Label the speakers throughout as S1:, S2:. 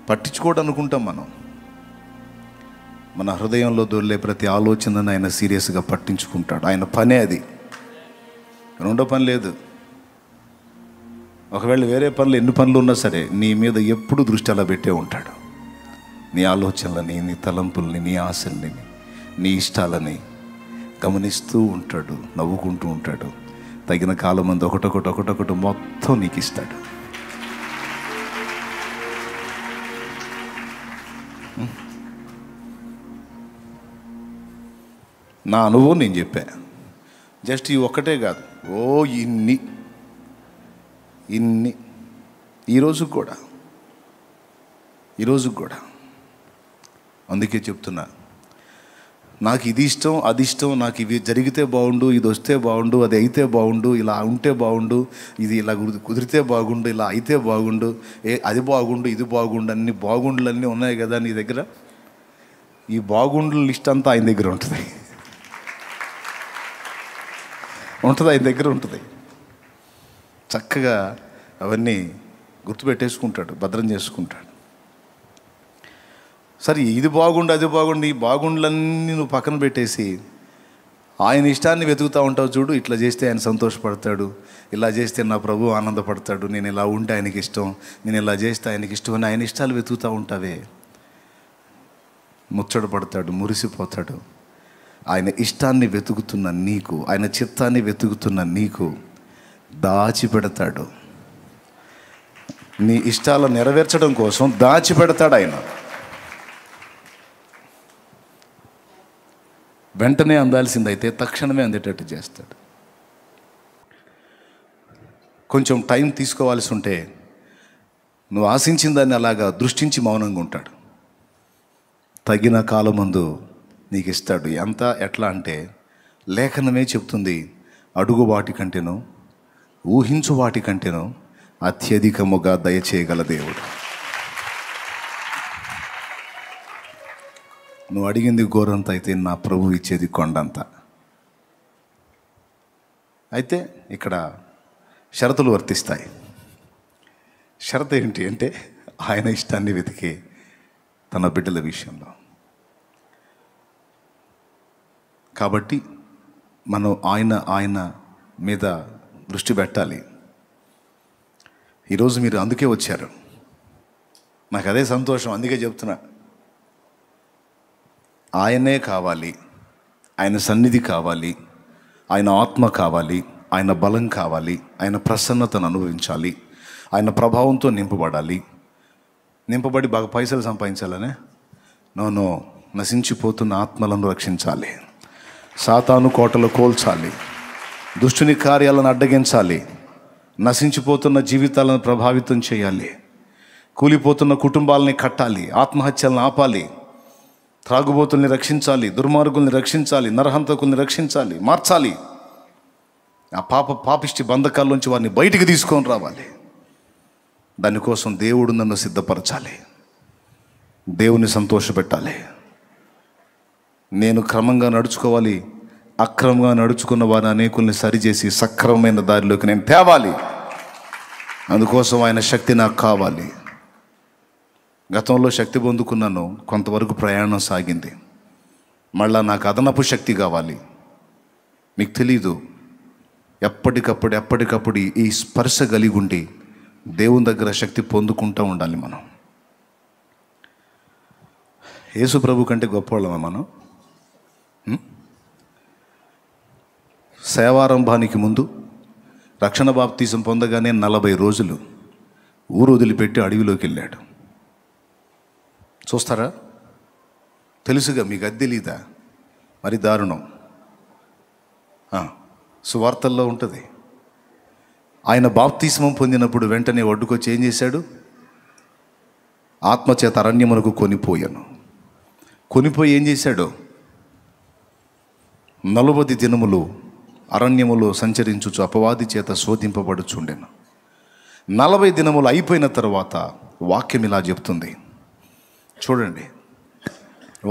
S1: పట్టించుకోవడం అనుకుంటాం మనం. మన హృదయంలో దొర్లే ప్రతి ఆలోచనను ఆయన సీరియస్గా పట్టించుకుంటాడు. ఆయన పనే అది, రెండో పని లేదు. ఒకవేళ వేరే పనులు ఎన్ని పనులు ఉన్నా సరే నీ మీద ఎప్పుడు దృష్టి అలా పెట్టే ఉంటాడు. నీ ఆలోచనలని, నీ తలంపుల్ని, నీ ఆశల్ని, నీ ఇష్టాలని గమనిస్తూ ఉంటాడు, నవ్వుకుంటూ ఉంటాడు. తగిన కాలం మంది ఒకటొకటి మొత్తం నీకు ఇస్తాడు. నా అనుభవం నేను చెప్పా. జస్ట్ ఈ ఒక్కటే కాదు, ఇన్ని ఈరోజు కూడా అందుకే చెప్తున్నా, నాకు ఇది ఇష్టం, అది ఇష్టం, నాకు ఇవి జరిగితే బాగుండు, ఇది వస్తే బాగుండు, అది అయితే బాగుండు, ఇలా ఉంటే బాగుండు, ఇది ఇలా కుదిరితే బాగుండు, ఇలా అయితే బాగుండు, అది బాగుండు, ఇది బాగుండు, అన్ని బాగుండులన్నీ ఉన్నాయి కదా నీ దగ్గర. ఈ బాగుండుల లిస్ట్ అంతా ఆయన దగ్గర ఉంటుంది, ఆయన దగ్గర ఉంటుంది. చక్కగా అవన్నీ గుర్తుపెట్టేసుకుంటాడు, భద్రం చేసుకుంటాడు. సరే, ఇది బాగుండు, అది బాగుండు, ఈ బాగుండులన్నీ నువ్వు పక్కన పెట్టేసి ఆయన ఇష్టాన్ని వెతుకుతూ ఉంటావు చూడు. ఇట్లా చేస్తే ఆయన సంతోషపడతాడు, ఇలా చేస్తే నా ప్రభు ఆనందపడతాడు, నేను ఇలా ఉంటే ఆయనకి ఇష్టం, నేను ఇలా చేస్తే ఆయనకి ఇష్టం అని ఆయన ఇష్టాలు వెతుకుతూ ఉంటావే, ముచ్చట పడతాడు, మురిసిపోతాడు. ఆయన ఇష్టాన్ని వెతుకుతున్న నీకు, ఆయన చిత్తాన్ని వెతుకుతున్న నీకు దాచిపెడతాడు. నీ ఇష్టాలను నెరవేర్చడం కోసం దాచిపెడతాడు ఆయన. వెంటనే అందాల్సిందైతే తక్షణమే అందేటట్టు చేస్తాడు. కొంచెం టైం తీసుకోవాల్సి ఉంటే నువ్వు ఆశించిన దాన్ని అలాగా దృష్టించి మౌనంగా ఉంటాడు. తగిన కాలమందు నీకు ఇస్తాడు. ఎట్లా అంటే లేఖనమే చెప్తుంది, అడుగు వాటి కంటేనో ఊహించు వాటి కంటేనో అత్యధికముగా దయచేయగల దేవుడు. నువ్వు అడిగింది గోరంత అయితే నా ప్రభు ఇచ్చేది కొండంత. అయితే ఇక్కడ షరతులు వర్తిస్తాయి. షరతు ఏంటి అంటే ఆయన ఇష్టాన్ని వెతికే తన బిడ్డల విషయంలో. కాబట్టి మనం ఆయన మీద దృష్టి పెట్టాలి. ఈరోజు మీరు అందుకే వచ్చారు, నాకు అదే సంతోషం. అందుకే చెప్తున్నా, ఆయనే కావాలి, ఆయన సన్నిధి కావాలి, ఆయన ఆత్మ కావాలి, ఆయన బలం కావాలి, ఆయన ప్రసన్నతను అనుభవించాలి, ఆయన ప్రభావంతో నింపబడి బాగా పైసలు సంపాదించాలనే నో, నశించిపోతున్న ఆత్మలను రక్షించాలి, సాతాను కోటలు కోల్చాలి, దుష్టుని కార్యాలను అడ్డగించాలి, నశించిపోతున్న జీవితాలను ప్రభావితం చేయాలి, కూలిపోతున్న కుటుంబాలని కట్టాలి, ఆత్మహత్యలను ఆపాలి, త్రాగుబోతుల్ని రక్షించాలి, దుర్మార్గుల్ని రక్షించాలి, నరహంతకుల్ని రక్షించాలి, మార్చాలి. ఆ పాపిష్టి బంధకాల్లోంచి వారిని బయటికి తీసుకొని రావాలి. దానికోసం దేవుడు నన్ను సిద్ధపరచాలి, దేవుని సంతోషపెట్టాలి. నేను క్రమంగా నడుచుకోవాలి, అక్రమంగా నడుచుకున్న వారిని అనేకుల్ని సరిచేసి సక్రమమైన దారిలోకి నేను తేవాలి. అందుకోసం ఆయన శక్తి నాకు కావాలి. గతంలో శక్తి పొందుకున్నాను, కొంతవరకు ప్రయాణం సాగింది. మళ్ళా నాకు అదనపు శక్తి కావాలి. మీకు తెలీదు, ఎప్పటికప్పుడు ఈ స్పర్శ కలిగి ఉండి దేవుని దగ్గర శక్తి పొందుకుంటూ ఉండాలి. మనం యేసు ప్రభు కంటే గొప్పవాళ్ళమా మనం? సేవారంభానికి ముందు రక్షణ బాప్తీసం పొందగానే 40 రోజులు ఊరు వదిలిపెట్టి అడవిలోకి వెళ్ళాడు. చూస్తారా? తెలుసుగా మీకు, అది తెలీదా? మరి దారుణం. సువార్తల్లో ఉంటుంది. ఆయన బాప్తిస్మం పొందినప్పుడు వెంటనే ఒడ్డుకొచ్చి ఏం చేశాడు? ఆత్మచేత అరణ్యమునకు కొనిపోయి ఏం చేశాడు? 40 దినములు అరణ్యములో సంచరించుచు అపవాది చేత శోధింపబడుచుండెను. 40 దినములు అయిపోయిన తర్వాత వాక్యం ఇలా చెప్తుంది, చూడండి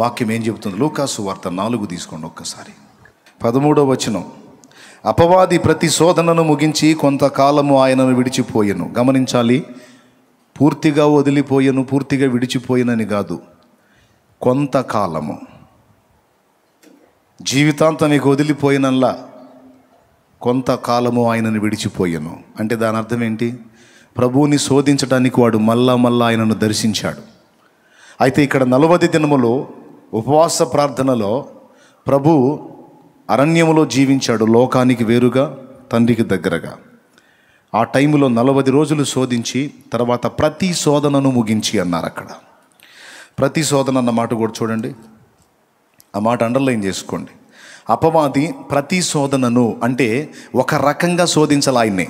S1: వాక్యం ఏం చెబుతుంది. లూకాసు వార్త 4 తీసుకోండి ఒక్కసారి. 13వ వచనం. అపవాది ప్రతి శోధనను ముగించి కొంతకాలము ఆయనను విడిచిపోయెను. గమనించాలి, పూర్తిగా వదిలిపోయెను, పూర్తిగా విడిచిపోయినని కాదు, కొంతకాలము. జీవితాంతం నీకు వదిలిపోయినల్లా కొంతకాలము ఆయనను విడిచిపోయెను అంటే దాని అర్థం ఏంటి? ప్రభువుని శోధించడానికి వాడు మళ్ళా ఆయనను దర్శించాడు. అయితే ఇక్కడ 40 దినములు ఉపవాస ప్రార్థనలో ప్రభు అరణ్యములో జీవించాడు, లోకానికి వేరుగా, తండ్రికి దగ్గరగా. ఆ టైంలో 40 రోజులు శోధించి తర్వాత ప్రతి శోధనను ముగించి అన్నారు. అక్కడ ప్రతి శోధన అన్న మాట కూడా చూడండి, ఆ మాట అండర్లైన్ చేసుకోండి. అపవాది ప్రతి శోధనను అంటే ఒక రకంగా శోధించాల, ఆయన్ని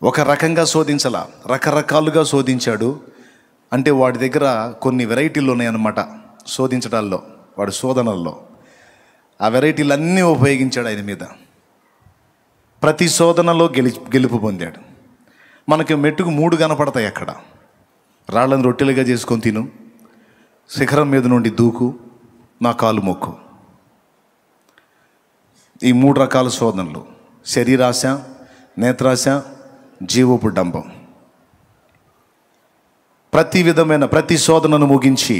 S1: ఒక రకంగా శోధించాల, రకరకాలుగా శోధించాడు. అంటే వాడి దగ్గర కొన్ని వెరైటీలు ఉన్నాయన్నమాట శోధించడాల్లో, వాడి శోధనల్లో ఆ వెరైటీలు అన్నీ ఉపయోగించాడు ఆయన మీద. ప్రతి శోధనలో గెలుపు పొందాడు. మనకి మెట్టుకు 3 కనపడతాయి అక్కడ. రాళ్ళను రొట్టెలుగా చేసుకొని తిను, శిఖరం మీద నుండి దూకు, నా కాలు మొక్కు. ఈ 3 రకాల శోధనలు: శరీరాశ, నేత్రాశ, జీవపు డంబం. ప్రతి విధమైన ప్రతి శోధనను ముగించి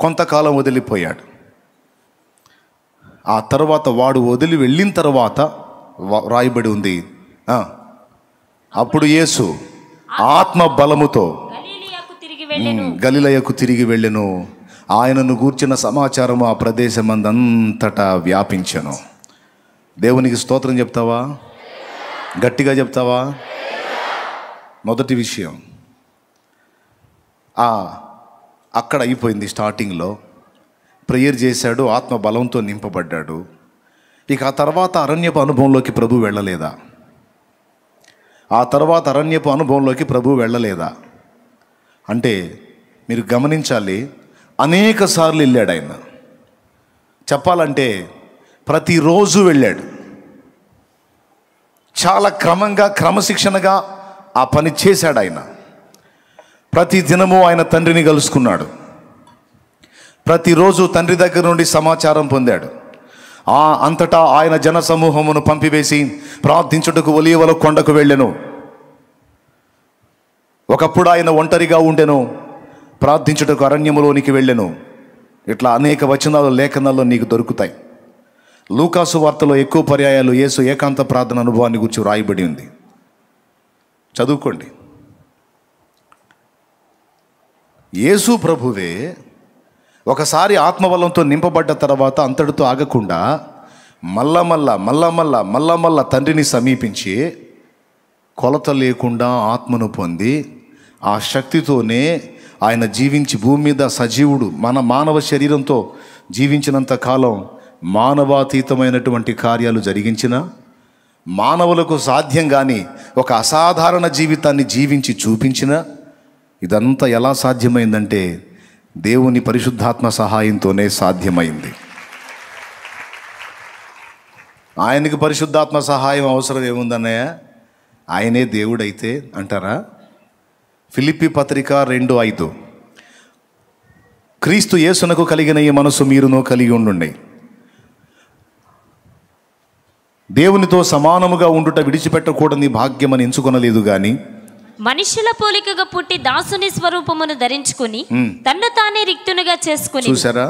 S1: కొంతకాలం వదిలిపోయాడు. ఆ తర్వాత వాడు వదిలి వెళ్ళిన తర్వాత రాయబడి ఉంది, అప్పుడు యేసు ఆత్మ బలముతో గలిలయకు తిరిగి వెళ్ళెను. ఆయనను గూర్చిన సమాచారము ఆ ప్రదేశమందంతటా వ్యాపించెను. దేవునికి స్తోత్రం చెప్తావా? గట్టిగా చెప్తావా? మొదటి విషయం అక్కడ అయిపోయింది. స్టార్టింగ్లో ప్రేయర్ చేశాడు, ఆత్మ బలంతో నింపబడ్డాడు. ఇక ఆ తర్వాత అరణ్యపు అనుభవంలోకి ప్రభు వెళ్ళలేదా? ఆ తర్వాత అరణ్యపు అనుభవంలోకి ప్రభు వెళ్ళలేదా అంటే మీరు గమనించాలి, అనేక సార్లు వెళ్ళాడు ఆయన. చెప్పాలంటే ప్రతిరోజు వెళ్ళాడు. చాలా క్రమంగా, క్రమశిక్షణగా ఆ పని చేశాడు ఆయన. ప్రతి దినము ఆయన తండ్రిని కలుసుకున్నాడు. ప్రతిరోజు తండ్రి దగ్గర నుండి సమాచారం పొందాడు. అంతటా ఆయన జన సమూహమును పంపివేసి ప్రార్థించుటకు ఒలీవల కొండకు వెళ్ళెను. ఒకప్పుడు ఆయన ఒంటరిగా ఉండెను, ప్రార్థించుటకు అరణ్యములోనికి వెళ్ళెను. ఇట్లా అనేక వచనాలు లేఖనాల్లో నీకు దొరుకుతాయి. లూకాసు వార్తలో ఎక్కువ పర్యాయాలు యేసు ఏకాంత ప్రార్థన అనుభవాన్ని గురించి రాయబడి ఉంది, చదువుకోండి. యేసు ప్రభువే ఒకసారి ఆత్మబలంతో నింపబడ్డ తర్వాత అంతటితో ఆగకుండా మళ్ళా తండ్రిని సమీపించి కొలత లేకుండా ఆత్మను పొంది ఆ శక్తితోనే ఆయన జీవించి భూమి మీద సజీవుడు మన మానవ శరీరంతో జీవించినంత కాలం మానవాతీతమైనటువంటి కార్యాలు జరిగించిన, మానవులకు సాధ్యం కాని ఒక అసాధారణ జీవితాన్ని జీవించి చూపించిన. ఇదంతా ఎలా సాధ్యమైందంటే దేవుని పరిశుద్ధాత్మ సహాయంతోనే సాధ్యమైంది. ఆయనకి పరిశుద్ధాత్మ సహాయం అవసరం ఏముందన్నయ్య? ఆయనే దేవుడైతే అంటారా? ఫిలిప్పీ పత్రిక 2:5, క్రీస్తు యేసునకు కలిగిన ఈ మనసు మీరునో కలిగి ఉండుండి, దేవునితో సమానముగా ఉండుట విడిచిపెట్టకూడని భాగ్యమని ఎంచుకొనలేదు గాని
S2: మనుషుల పోలికగా పుట్టి దాసుని స్వరూపమును ధరించుకుని తన్ను తానే రిక్తునిగా చేసుకుని.
S1: చూసారా?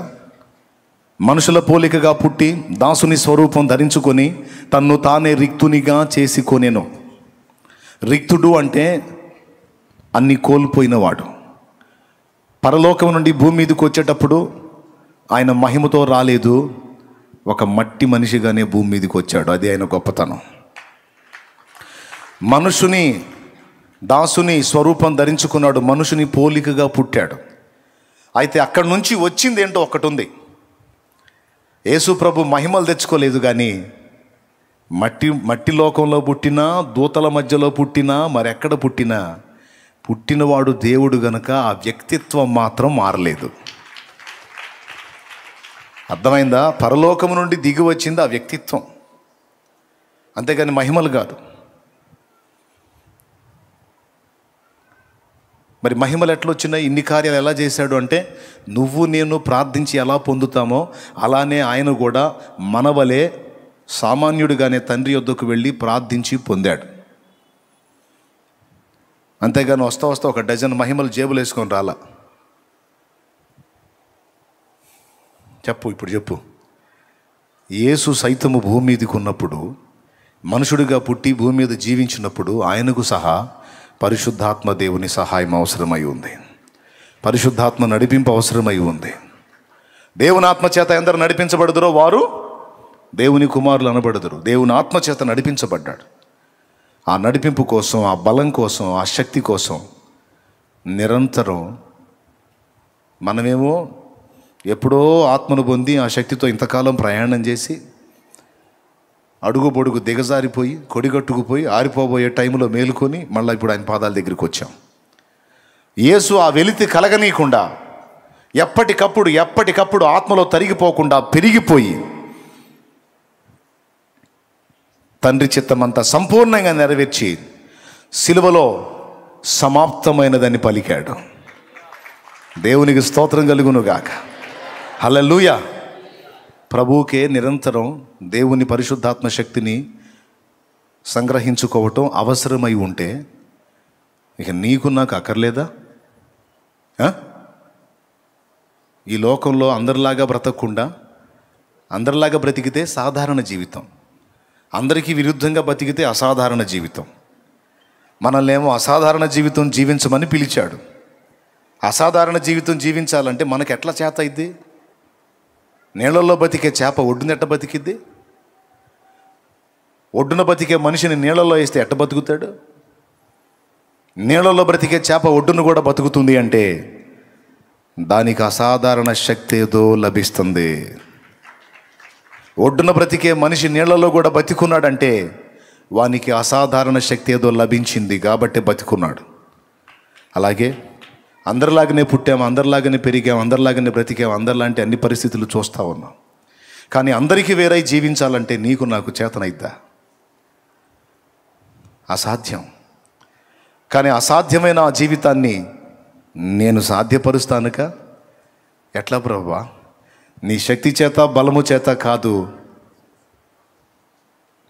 S1: మనుషుల పోలికగా పుట్టి దాసుని స్వరూపం ధరించుకొని తన్ను తానే రిక్తునిగా చేసుకొనెను. రిక్తుడు అంటే అన్ని కోల్పోయినవాడు. పరలోకం నుండి భూమి మీదకి వచ్చేటప్పుడు ఆయన మహిమతో రాలేదు, ఒక మట్టి మనిషిగానే భూమి మీదకి వచ్చాడు. అది ఆయన గొప్పతనం. మనుషుని దాసుని స్వరూపం ధరించుకున్నాడు, మనుషుని పోలికగా పుట్టాడు. అయితే అక్కడి నుంచి వచ్చింది ఏంటో ఒకటి ఉంది. యేసు ప్రభు మహిమలు తెచ్చుకోలేదు కానీ మట్టి లోకంలో పుట్టినా, దూతల మధ్యలో పుట్టినా, మరెక్కడ పుట్టినా పుట్టినవాడు దేవుడు గనక ఆ వ్యక్తిత్వం మాత్రం మారలేదు. అర్థమైందా? పరలోకము నుండి దిగి వచ్చింది ఆ వ్యక్తిత్వం, అంతేగాని మహిమలు కాదు. మరి మహిమలు ఎట్లా వచ్చినాయి? ఇన్ని కార్యాలు ఎలా చేశాడు అంటే, నువ్వు నేను ప్రార్థించి ఎలా పొందుతామో అలానే ఆయన కూడా మనవలే సామాన్యుడిగానే తండ్రి యొద్దకు వెళ్ళి ప్రార్థించి పొందాడు. అంతేగాని వస్తా వస్తా ఒక డజన్ మహిమలు జేబులు వేసుకొని రాలా. చెప్పు, ఇప్పుడు చెప్పు. యేసు సైతము భూమి మీదకి ఉన్నప్పుడు, మనుషుడిగా పుట్టి భూమి మీద జీవించినప్పుడు ఆయనకు సహా పరిశుద్ధాత్మ దేవుని సహాయం అవసరమై ఉంది. పరిశుద్ధాత్మ నడిపింపు అవసరమై ఉంది. దేవుని ఆత్మ చేత ఎందరు నడిపించబడుదురో వారు దేవుని కుమారులు అనబడుదురు. దేవుని ఆత్మ చేత నడిపించబడ్డాడు. ఆ నడిపింపు కోసం, ఆ బలం కోసం, ఆ శక్తి కోసం నిరంతరం మనమేమో ఎప్పుడో ఆత్మను పొంది ఆ శక్తితో ఇంతకాలం ప్రయాణం చేసి అడుగు పొడుగు దిగజారిపోయి కొడిగట్టుకుపోయి ఆరిపోబోయే టైంలో మేలుకొని మళ్ళీ ఇప్పుడు ఆయన పాదాల దగ్గరికి వచ్చాం. యేసు ఆ వెలితి కలగనీయకుండా ఎప్పటికప్పుడు ఆత్మలో తరిగిపోకుండా పెరిగిపోయి తండ్రి చిత్తమంతా సంపూర్ణంగా నెరవేర్చి సిలువలో సమాప్తమైనదని పలికాడు. దేవునికి స్తోత్రం కలుగునుగాక. హల్లెలూయా. ప్రభువుకే నిరంతరం దేవుని పరిశుద్ధాత్మ శక్తిని సంగ్రహించుకోవటం అవసరమై ఉంటే ఇక నీకు నాకు అక్కర్లేదా? ఈ లోకంలో అందరిలాగా బ్రతకకుండా అందరిలాగా బ్రతికితే సాధారణ జీవితం, అందరికీ విరుద్ధంగా బతికితే అసాధారణ జీవితం. మనల్నేమో అసాధారణ జీవితం జీవించమని పిలిచాడు. అసాధారణ జీవితం జీవించాలంటే మనకు ఎట్లా చేత అయింది? నీళ్ళల్లో బతికే చేప ఒడ్డున ఎట్ట బతికిద్ది? ఒడ్డున బతికే మనిషిని నీళ్ళల్లో వేస్తే ఎట్ట బతుకుతాడు? నీళ్ళల్లో బ్రతికే చేప ఒడ్డును కూడా బతుకుతుంది అంటే దానికి అసాధారణ శక్తి ఏదో లభిస్తుంది. ఒడ్డున బ్రతికే మనిషి నీళ్లలో కూడా బతికున్నాడంటే వానికి అసాధారణ శక్తి ఏదో లభించింది కాబట్టి బతికున్నాడు. అలాగే అందరిలాగానే పుట్టాము, అందరిలాగానే పెరిగాము, అందరిలాగానే బ్రతికాము, అందరిలాంటి అన్ని పరిస్థితులు చూస్తూ ఉన్నాం. కానీ అందరికీ వేరై జీవించాలంటే నీకు నాకు చేతనైద్దా? అసాధ్యం. కానీ అసాధ్యమైన ఆ జీవితాన్ని నేను సాధ్యపరుస్తానుక. ఎట్లా ప్రభువా? నీ శక్తి చేత బలము చేత కాదు,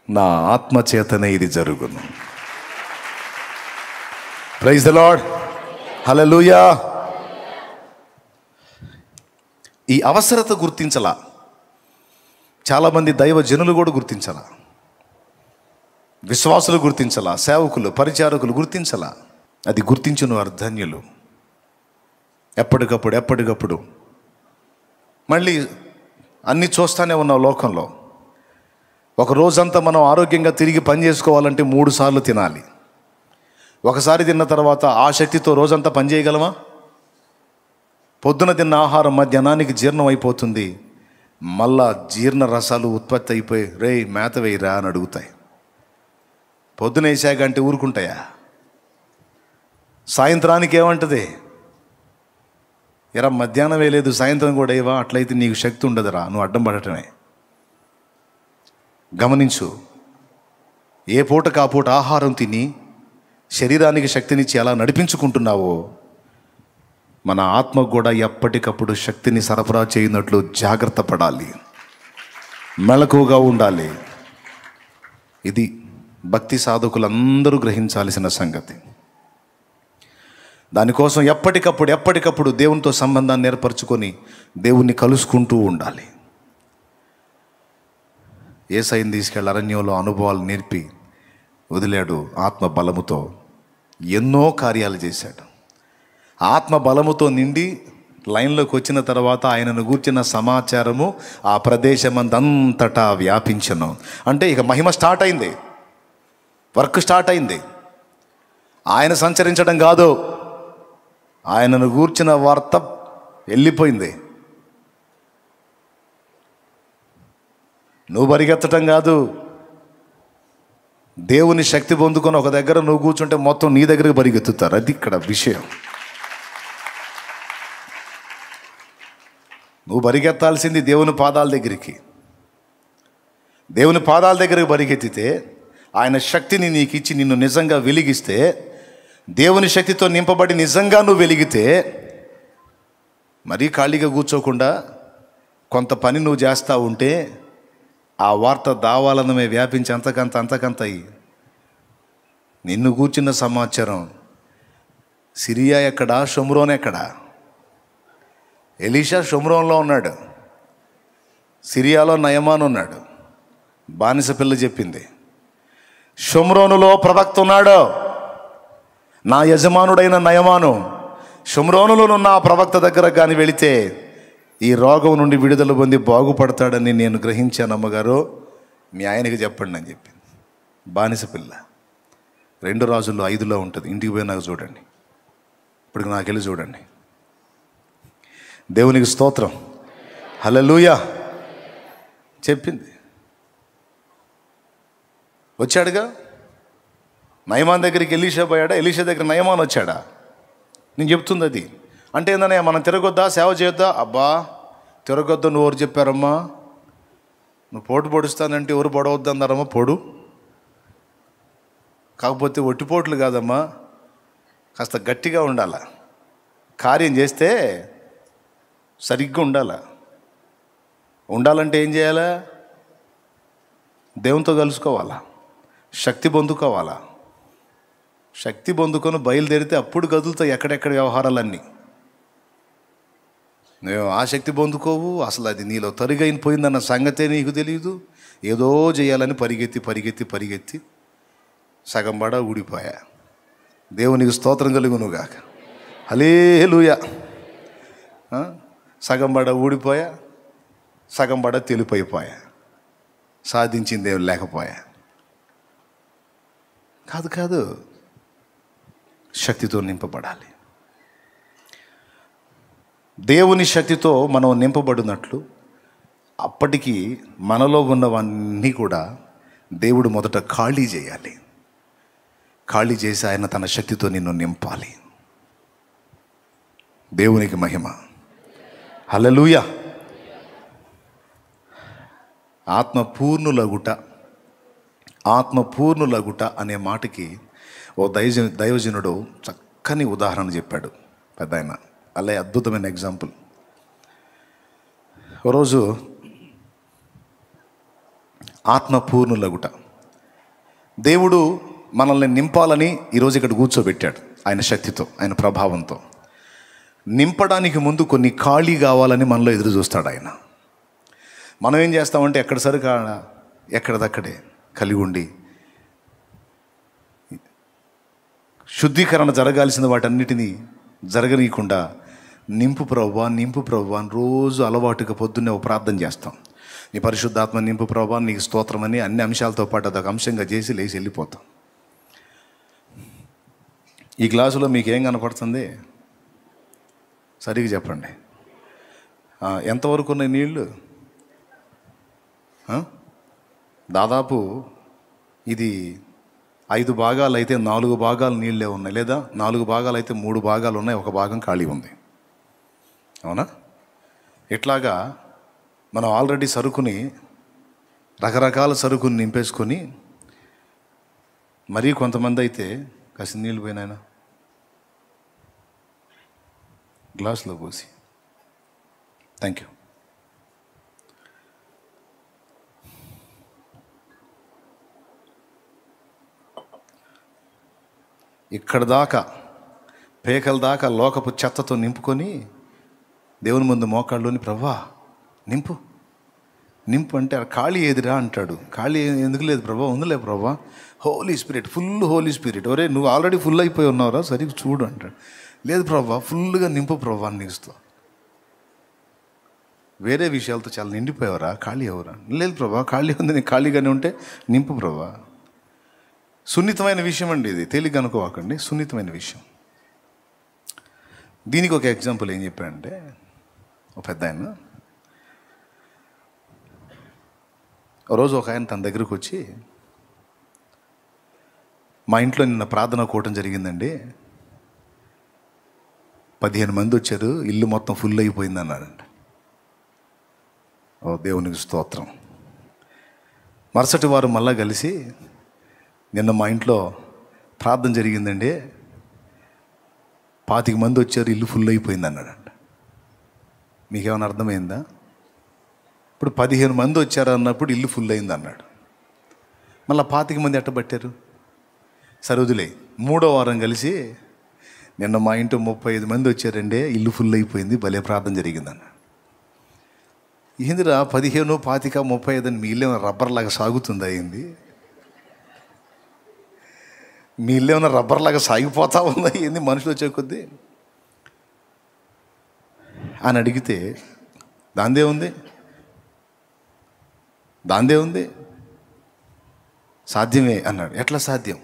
S1: నా ఆత్మ చేతనే ఇది జరుగును. Praise the Lord. హల్లెలూయా. ఈ అవసరత గుర్తించలా చాలామంది దైవ జనులు కూడా గుర్తించలా, విశ్వాసులు గుర్తించలా, సేవకులు పరిచారకులు గుర్తించలా. అది గుర్తించును అర్ధన్యులు. ఎప్పటికప్పుడు మళ్ళీ అన్నీ చూస్తూనే ఉన్నాం లోకంలో. ఒక రోజంతా మనం ఆరోగ్యంగా తిరిగి పని చేసుకోవాలంటే 3 సార్లు తినాలి. ఒకసారి తిన్న తర్వాత ఆ శక్తితో రోజంతా పని చేయగలమా? పొద్దున తిన్న ఆహారం మధ్యాహ్నానికి జీర్ణం అయిపోతుంది. మళ్ళా జీర్ణ రసాలు ఉత్పత్తి అయిపోయి రే మేత వేయరా అని అడుగుతాయి. పొద్దున వేసాకంటే ఊరుకుంటాయా? సాయంత్రానికి ఏమంటది? ఎరా మధ్యాహ్నం వేయలేదు సాయంత్రం కూడా ఏవా, అట్లయితే నీకు శక్తి ఉండదురా, నువ్వు అడ్డం పడటమే. గమనించు, ఏ పూటకు ఆ పూట ఆహారం తిని శరీరానికి శక్తినిచ్చి ఎలా నడిపించుకుంటున్నావో మన ఆత్మకు కూడా ఎప్పటికప్పుడు శక్తిని సరఫరా చేయనట్లు జాగ్రత్త పడాలి, మెలకువగా ఉండాలి. ఇది భక్తి సాధకులందరూ గ్రహించాల్సిన సంగతి. దానికోసం ఎప్పటికప్పుడు దేవునితో సంబంధాన్ని ఏర్పరచుకొని దేవుణ్ణి కలుసుకుంటూ ఉండాలి. యేసయ్యను తీసుకెళ్ళి అరణ్యంలో అనుభవాలు నేర్పి వదిలాడు. ఆత్మ బలముతో ఎన్నో కార్యాలు చేశాడు. ఆత్మ బలముతో నిండి లైన్లోకి వచ్చిన తర్వాత ఆయనను గూర్చిన సమాచారము ఆ ప్రదేశమందంతటా వ్యాపించను. అంటే ఇక మహిమ స్టార్ట్ అయింది, వర్క్ స్టార్ట్ అయింది. ఆయన సంచరించడం కాదు, ఆయనను గూర్చిన వార్త వెళ్ళిపోయింది. నువ్వు పరిగెత్తటం కాదు, దేవుని శక్తి పొందుకొని ఒక దగ్గర నువ్వు కూర్చుంటే మొత్తం నీ దగ్గరకు పరిగెత్తుతారు. అది ఇక్కడ విషయం. నువ్వు పరిగెత్తాల్సింది దేవుని పాదాల దగ్గరికి. దేవుని పాదాల దగ్గరికి పరిగెత్తితే ఆయన శక్తిని నీకు ఇచ్చి నిన్ను నిజంగా వెలిగిస్తే, దేవుని శక్తితో నింపబడి నిజంగా నువ్వు వెలిగితే, మరీ ఖాళీగా కూర్చోకుండా కొంత పని నువ్వు చేస్తూ ఉంటే ఆ వార్త దావాలనమే వ్యాపించి అంతకంత అయ్యి నిన్ను కూర్చున్న సమాచారం సిరియా ఎక్కడా, షోమ్రోన్ ఎక్కడా? ఎలీషా షోమ్రోన్లో ఉన్నాడు, సిరియాలో నయమాన్ ఉన్నాడు. బానిస పిల్ల చెప్పింది, షోమ్రోనులో ప్రవక్త ఉన్నాడు, నా యజమానుడైన నయమాను. షోమ్రోనులో ఉన్న ఆ ప్రవక్త దగ్గర కానీ వెళితే ఈ రోగం నుండి విడుదల పొంది బాగుపడతాడని నేను గ్రహించాను అమ్మగారు, మీ ఆయనకి చెప్పండి అని చెప్పింది. బానిస పిల్ల 2 రాజుల్లో 5లో ఉంటుంది. ఇంటికి పోయి నాకు చూడండి, ఇప్పుడు నాకెళ్ళి చూడండి. దేవునికి స్తోత్రం, హల్లెలూయా. చెప్పింది. వచ్చాడుగా నయమాన్ దగ్గరికి. ఎలీషా పోయాడా? ఎలీషా దగ్గర నయమాన్ వచ్చాడా? నేను చెప్తుంది అది. అంటే ఏందనే, మనం తిరగొద్దా, సేవ చేయొద్దా? అబ్బా తిరగొద్దు నువ్వు ఎవరు చెప్పారమ్మా? నువ్వు పోటు పొడుస్తానంటే ఎవరు పొడవద్దు అన్నారమ్మా? పొడు. కాకపోతే ఒట్టిపోట్లు కాదమ్మా, కాస్త గట్టిగా ఉండాల. కార్యం చేస్తే సరిగ్గా ఉండాలంటే ఏం చేయాలా? దేవునితో కలుసుకోవాలా, శక్తి పొందుకోవాలా. శక్తి పొందుకొని బయలుదేరితే అప్పుడు కదులుతాయి ఎక్కడెక్కడ వ్యవహారాలన్నీ. నువ్వు ఆ శక్తి పొందుకోవు, అసలు అది నీలో తరుగైన పోయిందన్న సంగతే నీకు తెలియదు. ఏదో చేయాలని పరిగెత్తి సగం బడ ఊడిపోయా. దేవునికి స్తోత్రం కలుగునుగాక, హల్లెలూయా. సగం బడ ఊడిపోయా, సగం బడ తెలిపోయిపోయా, సాధించింది ఏం లేకపోయా. కాదు, శక్తితో నింపబడాలి. దేవుని శక్తితో మనం నింపబడినట్లు అప్పటికి మనలో ఉన్నవన్నీ కూడా దేవుడు మొదట ఖాళీ చేయాలి. ఖాళీ చేసి ఆయన తన శక్తితో నిన్ను నింపాలి. దేవునికి మహిమ, హల్లెలూయా. ఆత్మపూర్ణులగుట అనే మాటకి ఓ దైవజనుడు చక్కని ఉదాహరణ చెప్పాడు పెద్ద ఆయన. అలా అద్భుతమైన ఎగ్జాంపుల్. ఓ రోజు ఆత్మపూర్ణులగుట, దేవుడు మనల్ని నింపాలని ఈరోజు ఇక్కడ కూర్చోబెట్టాడు ఆయన శక్తితో, ఆయన ప్రభావంతో. నింపడానికి ముందు కొన్ని ఖాళీ కావాలని మనలో ఎదురు చూస్తాడు ఆయన. మనం ఏం చేస్తామంటే ఎక్కడ సరిగా ఎక్కడదక్కడే కలిగి ఉండి శుద్ధీకరణ జరగాల్సిన వాటన్నిటినీ జరగనీయకుండా నింపు ప్రభువా అని రోజు అలవాటుగా పొద్దున్నే ఒక ప్రార్థన చేస్తాం. నీ పరిశుద్ధాత్మ నింపు ప్రభువా, నీకు స్తోత్రమని అన్ని అంశాలతో పాటు అదొక అంశంగా చేసి లేచి వెళ్ళిపోతాం. ఈ గ్లాసులో మీకు ఏం కనపడుతుంది? సరిగ్గా చెప్పండి. ఎంతవరకు ఉన్నాయి నీళ్ళు? దాదాపు ఇది 5 భాగాలు అయితే 4 భాగాలు నీళ్ళే ఉన్నాయి, లేదా 4 భాగాలు అయితే 3 భాగాలు ఉన్నాయి, 1 భాగం ఖాళీ ఉంది. అవునా? ఇట్లాగా మనం ఆల్రెడీ సరుకుని రకరకాల సరుకుని నింపేసుకొని, మరీ కొంతమంది అయితే కాస్త నీళ్ళు పోయినాయన గ్లాసులో పోసి, థ్యాంక్ యూ. ఇక్కడ దాకా పేకల దాకా లోకపు చెత్తతో నింపుకొని దేవుని ముందు మోకాళ్ళలోని, ప్రభా నింపు అంటే ఖాళీ ఏదిరా అంటాడు. ఖాళీ ఎందుకు లేదు ప్రభా? ఉందిలే Prabha, Holy Spirit, full Holy Spirit. ఒరే నువ్వు ఆల్రెడీ ఫుల్ అయిపోయి ఉన్నావురా, సరిగ్గా చూడు అంటాడు. లేదు ప్రభా, ఫుల్గా నింపు ప్రభా నీస్తూ. వేరే విషయాలతో చాలా నిండిపోయావరా, ఖాళీ ఎవరా? లేదు ప్రభా ఖాళీ ఉంది, నేను ఖాళీగానే ఉంటే నింపు ప్రభా. సున్నితమైన విషయం అండి ఇది, తేలిక అనుకోవాకండి, సున్నితమైన విషయం. దీనికి ఒక ఎగ్జాంపుల్ ఏం చెప్పాడంటే, ఒక పెద్ద ఆయన రోజు ఒక ఆయన తన దగ్గరకు వచ్చి, మా ఇంట్లో నిన్న ప్రార్థన కూటం జరిగిందండి, 15 మంది వచ్చారు, ఇల్లు మొత్తం ఫుల్ అయిపోయింది అన్నాడంట. ఓ దేవునికి స్తోత్రం. మరుసటి వారు మళ్ళా కలిసి, నిన్న మా ఇంట్లో ప్రార్థన జరిగిందండి, 25 మంది వచ్చారు, ఇల్లు ఫుల్ అయిపోయింది అన్నాడంట. మీకేమైనా అర్థమైందా? ఇప్పుడు 15 మంది వచ్చారు అన్నప్పుడు ఇల్లు ఫుల్ అయింది అన్నాడు. మళ్ళీ 25 మంది ఎట్టబట్టారు? సరే వదిలే. 3వ వారం కలిసి, నిన్న మా ఇంట్లో 35 మంది వచ్చారండి, ఇల్లు ఫుల్ అయిపోయింది, భలే ప్రార్థన జరిగిందన్న. ఏందిరా 15, 25, 35 అని మీ ఇల్లు ఏమైనా రబ్బర్ లాగా సాగుతుందా ఏంది? మీ ఇల్లు ఏమైనా రబ్బర్ లాగా సాగిపోతా ఉందా ఏంది మనుషులు వచ్చే కొద్దీ అని అడిగితే, దాందే ఉంది సాధ్యమే అన్నాడు. ఎట్లా సాధ్యం?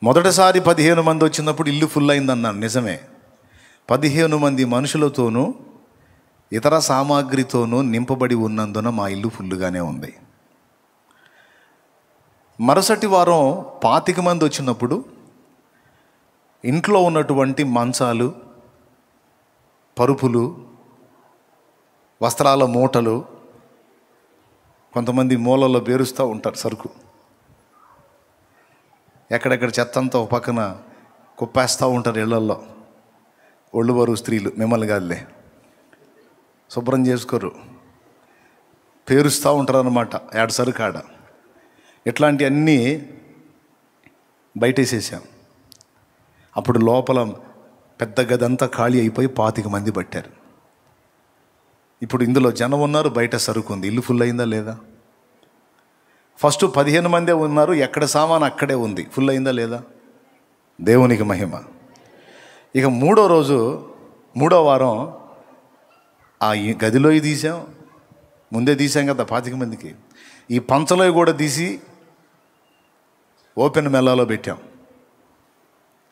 S1: మొదటిసారి 15 మంది వచ్చినప్పుడు ఇల్లు ఫుల్ అయింది అన్నాను, నిజమే. 15 మంది మనుషులతోనూ ఇతర సామాగ్రితోనూ నింపబడి ఉన్నందున మా ఇల్లు ఫుల్గానే ఉంది. మరుసటి వారం 25 మంది వచ్చినప్పుడు ఇంట్లో ఉన్నటువంటి మంచాలు, పరుపులు, వస్త్రాల మూటలు, కొంతమంది మూలల్లో పేరుస్తూ ఉంటారు సరుకు, ఎక్కడెక్కడ చెత్త అంతా ఒక పక్కన కుప్పేస్తూ ఉంటారు ఇళ్లల్లో. ఒళ్ళు బరువు స్త్రీలు, మిమ్మల్ని కాదులే, శుభ్రం చేసుకోరు, పేరుస్తూ ఉంటారు అన్నమాట ఏడు సరుకు ఆడ. ఇట్లాంటివన్నీ బయటేసేసాం. అప్పుడు లోపల పెద్ద గదంతా ఖాళీ అయిపోయి 25 మంది పట్టారు. ఇప్పుడు ఇందులో జనం ఉన్నారు, బయట సరుకు ఉంది. ఇల్లు ఫుల్ అయిందా లేదా? ఫస్ట్ 15 మందే ఉన్నారు, ఎక్కడ సామాను అక్కడే ఉంది. ఫుల్ అయిందా లేదా? దేవునికి మహిమ. ఇక మూడో వారం ఆ గదిలో తీసాం, ముందే తీసాం కదా 25 మందికి. ఈ పంచలో కూడా తీసి ఓపెన్ మెల్లాలో పెట్టాం.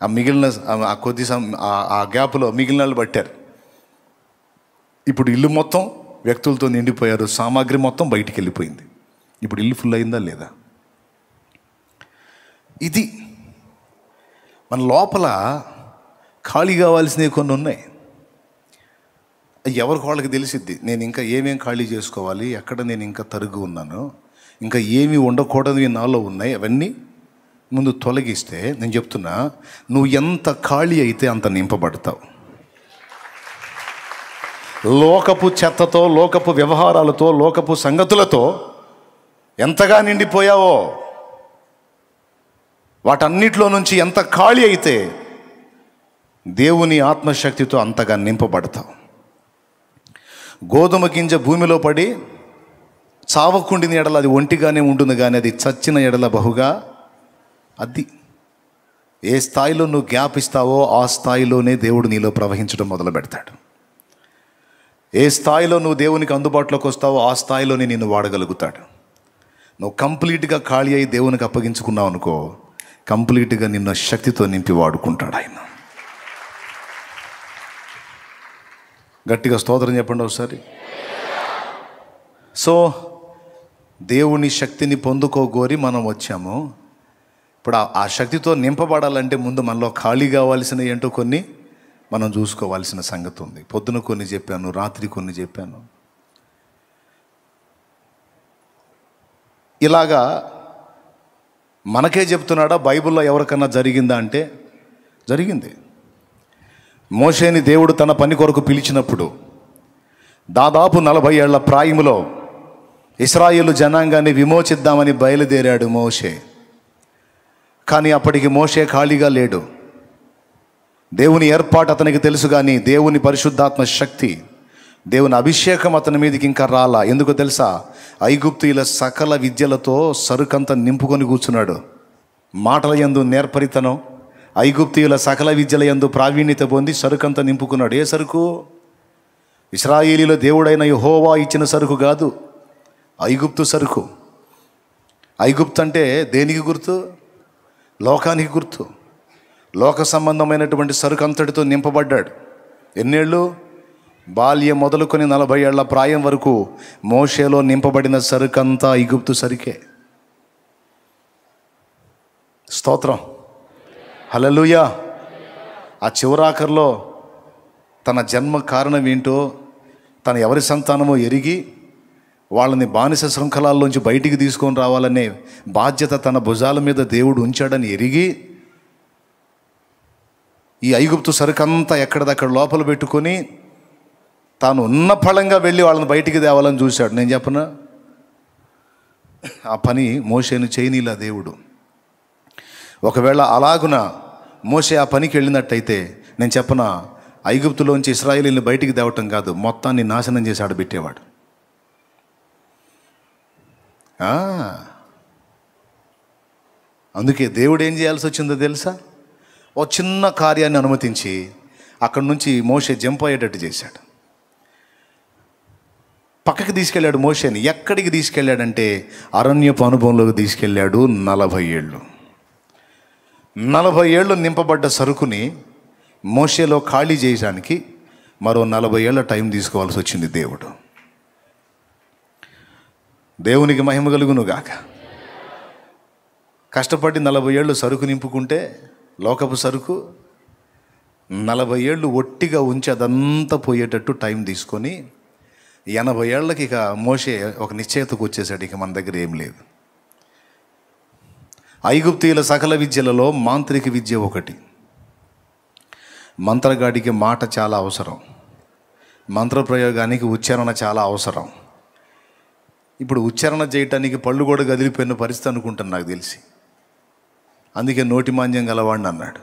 S1: ఆ మిగిలిన ఆ కొద్ది ఆ గ్యాప్లో మిగిలిన వాళ్ళు పట్టారు. ఇప్పుడు ఇల్లు మొత్తం వ్యక్తులతో నిండిపోయారు, సామాగ్రి మొత్తం బయటికి వెళ్ళిపోయింది. ఇప్పుడు ఇల్లు ఫుల్ అయిందా లేదా? ఇది మన లోపల ఖాళీ కావాల్సినవి కొన్ని ఉన్నాయి. ఎవరికి వాళ్ళకి తెలిసిద్ది. నేను ఇంకా ఏమేం ఖాళీ చేసుకోవాలి, ఎక్కడ నేను ఇంకా తరుగు ఉన్నాను, ఇంకా ఏమి ఉండకూడనివి నాలో ఉన్నాయి, అవన్నీ ముందు తొలగిస్తే, నేను చెప్తున్నా, నువ్వు ఎంత ఖాళీ అయితే అంత నింపబడతావు. లోకపు చెత్తతో, లోకపు వ్యవహారాలతో, లోకపు సంగతులతో ఎంతగా నిండిపోయావో, వాటన్నిటిలో నుంచి ఎంత ఖాళీ అయితే దేవుని ఆత్మశక్తితో అంతగా నింపబడతావు. గోధుమ గింజ భూమిలో పడి చావకుండిన ఎడల అది ఒంటిగానే ఉంటుంది, కానీ అది చచ్చిన ఎడల బహుగా అది. ఏ స్థాయిలో నువ్వు గ్యాప్ ఇస్తావో ఆ స్థాయిలోనే దేవుడు నీలో ప్రవహించడం మొదలు పెడతాడు. ఏ స్థాయిలో నువ్వు దేవునికి అందుబాటులోకి వస్తావో ఆ స్థాయిలోనే నిన్ను వాడగలుగుతాడు. నువ్వు కంప్లీట్గా ఖాళీ అయి దేవునికి అప్పగించుకున్నావు అనుకో, కంప్లీట్గా నిన్ను శక్తితో నింపి వాడుకుంటాడు ఆయన. గట్టిగా స్తోత్రం చెప్పండి ఒకసారి. సో దేవుని శక్తిని పొందుకోగోరి మనం వచ్చాము. ఇప్పుడు ఆ శక్తితో నింపబడాలంటే ముందు మనలో ఖాళీ కావాల్సిన ఏంటో కొన్ని మనం చూసుకోవాల్సిన సంగతి ఉంది. పొద్దున కొన్ని చెప్పాను, రాత్రి కొన్ని చెప్పాను. ఇలాగా మనకే చెప్తున్నాడా, బైబిల్లో ఎవరికన్నా జరిగిందా అంటే జరిగింది. మోషేని దేవుడు తన పని కొరకు పిలిచినప్పుడు దాదాపు 40 ఏళ్ల ప్రాయములో ఇశ్రాయేలు జనాంగాన్ని విమోచిద్దామని బయలుదేరాడు మోషే. కానీ అప్పటికి మోషే ఖాళీగా లేడు. దేవుని ఏర్పాటు అతనికి తెలుసు, కానీ దేవుని పరిశుద్ధాత్మ శక్తి, దేవుని అభిషేకం అతని మీదకి ఇంకా రాలా. ఎందుకో తెలుసా? ఐగుప్తీయుల సకల విద్యలతో సరుకంతా నింపుకొని కూర్చున్నాడు. మాటల యందు నేర్పరితనం, ఐగుప్తీయుల సకల విద్యల యందు ప్రావీణ్యత పొంది సరుకంతా నింపుకున్నాడు. ఏ సరుకు? ఇశ్రాయేలీల దేవుడైన యెహోవా ఇచ్చిన సరుకు కాదు, ఐగుప్తు సరుకు. ఐగుప్తు అంటే దేనికి గుర్తు? లోకానికి గుర్తు. లోక సంబంధమైనటువంటి సరుకు అంతటితో నింపబడ్డాడు. ఎన్నేళ్ళు? బాల్యం మొదలుకొని 40 ఏళ్ల ప్రాయం వరకు మోషేలో నింపబడిన సరుకంతా ఐగుప్తు సరుకే. స్తోత్రం, హల్లెలూయా. ఆ చివరాఖర్లో తన జన్మ కారణం ఏంటో, తన ఎవరి సంతానమో ఎరిగి వాళ్ళని బానిస శృంఖలాల్లోంచి బయటికి తీసుకొని రావాలనే బాధ్యత తన భుజాల మీద దేవుడు ఉంచాడని ఎరిగి ఈ ఐగుప్తు సరుకంతా ఎక్కడిదక్కడ లోపల పెట్టుకొని తాను ఉన్న ఫలంగా వెళ్ళి వాళ్ళని బయటికి తేవాలని చూశాడు. నేను చెప్పనా, ఆ పని మోషేను చేయనీలా దేవుడు. ఒకవేళ అలాగున మోషే ఆ పనికి వెళ్ళినట్టయితే నేను చెప్పనా, ఐగుప్తులోంచి ఇశ్రాయేలీని బయటికి తేవటం కాదు, మొత్తాన్ని నాశనం చేసి ఆడబెట్టేవాడు. అందుకే దేవుడు ఏం చేయాల్సి వచ్చిందో తెలుసా? ఓ చిన్న కార్యాన్ని అనుమతించి అక్కడి నుంచి మోషే జంప్ అయ్యేటట్టు చేశాడు. పక్కకి తీసుకెళ్ళాడు మోషేని. ఎక్కడికి తీసుకెళ్ళాడంటే అరణ్యపు అనుభవంలోకి తీసుకెళ్ళాడు. 40 ఏళ్ళు 40 ఏళ్ళు నింపబడ్డ సరుకుని మోషేలో ఖాళీ చేయడానికి మరో 40 ఏళ్ళ టైం తీసుకోవాల్సి వచ్చింది దేవుడు. దేవునికి మహిమ కలుగును గాక. కష్టపడి 40 ఏళ్ళు సరుకు నింపుకుంటే, లోకపు సరుకు 40 ఏళ్ళు ఒట్టిగా ఉంచి అదంతా పోయేటట్టు టైం తీసుకొని 80 ఏళ్ళకి ఇక మోషే ఒక నిశ్చయతకు వచ్చేసాడు. ఇక మన దగ్గర ఏం లేదు. ఐగుప్తీయుల సకల విద్యలలో మాంత్రిక విద్య ఒకటి. మంత్రగాడికి మాట చాలా అవసరం, మంత్రప్రయోగానికి ఉచ్చారణ చాలా అవసరం. ఇప్పుడు ఉచ్చారణ చేయటానికి పళ్ళు కూడా కదిలిపోయిన పరిస్థితి అనుకుంటాను నాకు తెలిసి. అందుకే నోటి మాంద్యం గలవాడిని అన్నాడు.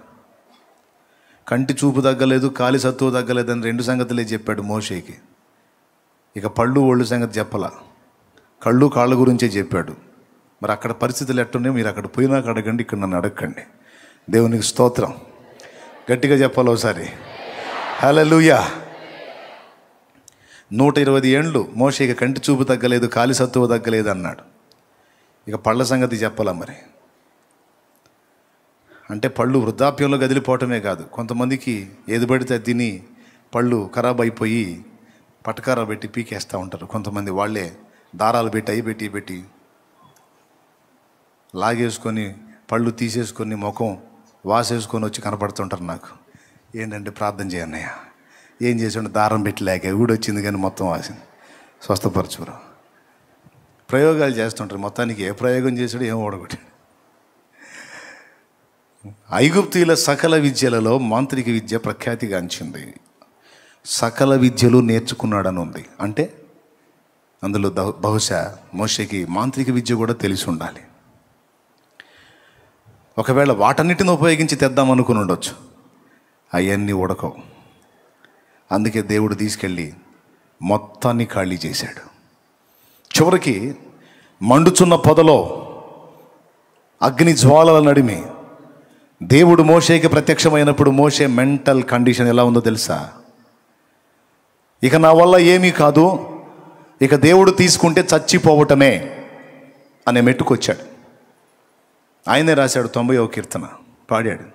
S1: కంటి చూపు తగ్గలేదు, కాలి సత్తువ తగ్గలేదు అని 2 సంగతులే చెప్పాడు మోషేకి. ఇక పళ్ళు ఒళ్ళు సంగతి చెప్పలా, కళ్ళు కాళ్ళ గురించే చెప్పాడు. మరి అక్కడ పరిస్థితులు ఎట్టున్నాయో మీరు అక్కడ పోయినాక అడగండి, ఇక్కడ నన్ను అడగండి. దేవునికి స్తోత్రం. గట్టిగా చెప్పాలి ఒకసారి. హల్లెలూయా. 120 ఏండ్లు మోషేకి కంటి చూపు తగ్గలేదు, కాలి సత్తువ తగ్గలేదు అన్నాడు. ఇక పళ్ళ సంగతి చెప్పాలా మరి. అంటే పళ్ళు వృద్ధాప్యంలో గదిలిపోవటమే కాదు, కొంతమందికి ఏది పడితే అది తిని పళ్ళు ఖరాబ్ అయిపోయి పటకార పెట్టి పీకేస్తూ ఉంటారు. కొంతమంది వాళ్ళే దారాలు పెట్టి అవి పెట్టి లాగేసుకొని పళ్ళు తీసేసుకొని ముఖం వాసేసుకొని వచ్చి కనపడుతుంటారు నాకు. ఏంటంటే ప్రార్థన చేయన్నయ్య, ఏం చేసాడు, దారం పెట్టి లేక ఊడొచ్చింది కానీ మొత్తం వాసింది, స్వస్థపరచురు. ప్రయోగాలు చేస్తుంటారు. మొత్తానికి ఏ ప్రయోగం చేశాడు, ఏం ఓడగొట్టాడు. ఐగుప్తీయుల సకల విద్యలలో మాంత్రిక విద్య ప్రఖ్యాతిగాంచింది. సకల విద్యలు నేర్చుకున్నాడని ఉంది. అంటే అందులో బహుశా మోషేకి మాంత్రిక విద్య కూడా తెలిసి ఉండాలి. ఒకవేళ వాటన్నిటిని ఉపయోగించి తెద్దామనుకుని ఉండొచ్చు, అవన్నీ ఉడకవు. అందుకే దేవుడు తీసుకెళ్ళి మొత్తాన్ని ఖాళీ చేశాడు. చివరికి మండుచున్న పొదలో అగ్ని జ్వాలల నడిమి దేవుడు మోషేకి ప్రత్యక్షమైనప్పుడు మోషే మెంటల్ కండిషన్ ఎలా ఉందో తెలుసా? ఇక నా వల్ల ఏమీ కాదు, ఇక దేవుడు తీసుకుంటే చచ్చిపోవటమే అనే మెట్టుకొచ్చాడు. ఆయనే రాశాడు 90వ కీర్తన, పాడాడు.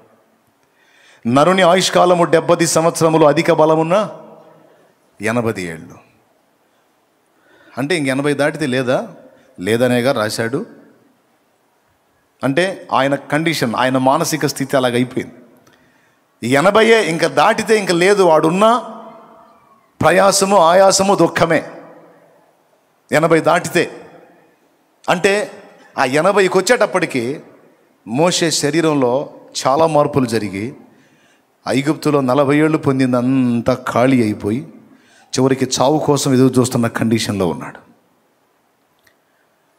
S1: నరుని ఆయుష్కాలము 70 సంవత్సరములు, అధిక బలమున్న 80 ఏళ్ళు. అంటే ఇంక 80 దాటితే లేదనేగా రాశాడు. అంటే ఆయన కండిషన్, ఆయన మానసిక స్థితి అలాగైపోయింది. 80 ఇంకా దాటితే ఇంకా లేదు, వాడున్న ప్రయాసము ఆయాసము దుఃఖమే 80 దాటితే. అంటే ఆ 80కి వచ్చేటప్పటికి మోషే శరీరంలో చాలా మార్పులు జరిగి ఐగుప్తులో 40 ఏళ్ళు పొందిందంతా ఖాళీ అయిపోయి చివరికి చావు కోసం ఎదురు చూస్తున్న కండిషన్లో ఉన్నాడు.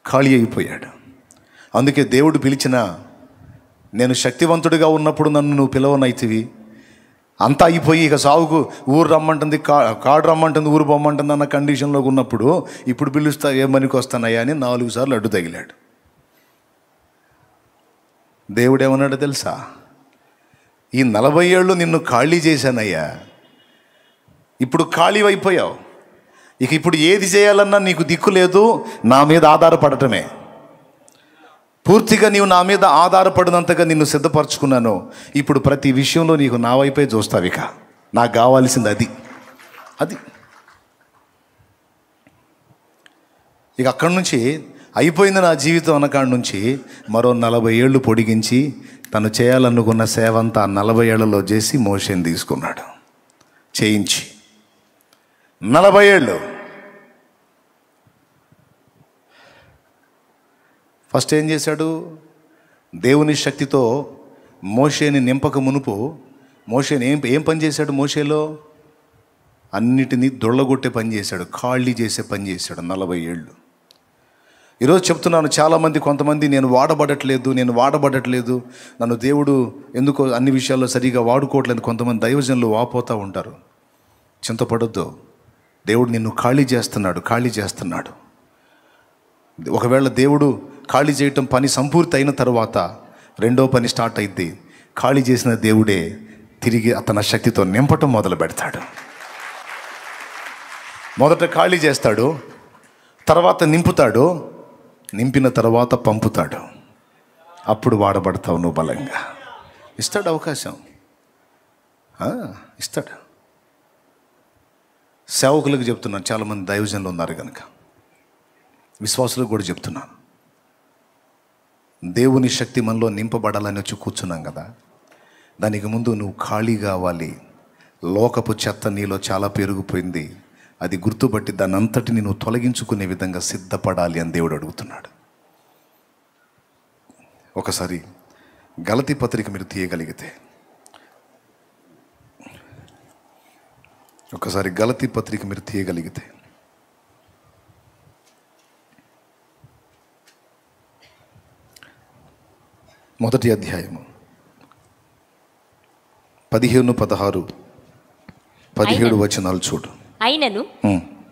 S1: ఖాళీ అయిపోయాడు. అందుకే దేవుడు పిలిచిన, నేను శక్తివంతుడిగా ఉన్నప్పుడు నన్ను నువ్వు పిలవనైతివి, అంతా అయిపోయి ఇక సావుకు ఊరు రమ్మంటుంది, కాడు రమ్మంటుంది, ఊరు పొమ్మంటుంది అన్న కండిషన్లోకి ఉన్నప్పుడు ఇప్పుడు పిలుస్తా ఏమనికి వస్తానయ్యా అని 4 సార్లు అడ్డు తగిలాడు. దేవుడు ఏమన్నాడో తెలుసా? ఈ 40 ఏళ్ళు నిన్ను ఖాళీ చేశానయ్యా, ఇప్పుడు ఖాళీ అయిపోయావు, ఇక ఇప్పుడు ఏది చేయాలన్నా నీకు దిక్కు లేదు, నా మీద ఆధారపడటమే. పూర్తిగా నీవు నా మీద ఆధారపడినంతగా నిన్ను సిద్ధపరచుకున్నాను. ఇప్పుడు ప్రతి విషయంలో నీకు నా వైపే చూస్తావు. ఇక నాకు కావాల్సింది అది. ఇక అక్కడి నుంచి అయిపోయింది నా జీవితం అన్నకాడి నుంచి మరో 40 ఏళ్ళు పొడిగించి తను చేయాలనుకున్న సేవ అంతా 40 ఏళ్లలో చేసి మోషేని తీసుకున్నాడు, చేయించి 40 ఏళ్ళు. ఫస్ట్ ఏం చేశాడు? దేవుని శక్తితో మోషేని నింపక మునుపు మోషేని ఏం పని చేశాడు? మోషేలో అన్నిటినీ దొళ్ళగొట్టే పని చేశాడు, ఖాళీ చేసే పని చేశాడు 40 ఏళ్ళు. ఈరోజు చెప్తున్నాను, చాలామంది కొంతమంది నేను వాడబడట్లేదు, నన్ను దేవుడు ఎందుకో అన్ని విషయాల్లో సరిగా వాడుకోవట్లేదు కొంతమంది దైవజనులు వాపోతూ ఉంటారు. చింతపడొద్దు, దేవుడు నిన్ను ఖాళీ చేస్తున్నాడు. ఒకవేళ దేవుడు ఖాళీ చేయటం పని సంపూర్తి అయిన తర్వాత రెండో పని స్టార్ట్ అయింది. ఖాళీ చేసిన దేవుడే తిరిగి తన శక్తితో నింపటం మొదలు పెడతాడు. మొదట ఖాళీ చేస్తాడు, తర్వాత నింపుతాడు, నింపిన తర్వాత పంపుతాడు. అప్పుడు వాడబడతావు నువ్వు బలంగా. ఇస్తాడు అవకాశం, ఇస్తాడు. సేవకులకు చెప్తున్నాను, చాలామంది దైవజనులు ఉన్నారు కనుక విశ్వాసులకు కూడా చెప్తున్నాను, దేవుని శక్తి మనలో నింపబడాలని వచ్చి కూర్చున్నాం కదా, దానికి ముందు నువ్వు ఖాళీ కావాలి. లోకపు చెత్త నీలో చాలా పెరిగిపోయింది, అది గుర్తుపట్టి దాన్ని అంతటిని నువ్వు తొలగించుకునే విధంగా సిద్ధపడాలి అని దేవుడు అడుగుతున్నాడు. ఒకసారి గలతీ పత్రిక మీరు తీయగలిగితే, మొదటి అధ్యాయము 15, 16, 17 వచనాలు చూడు.
S2: అయినను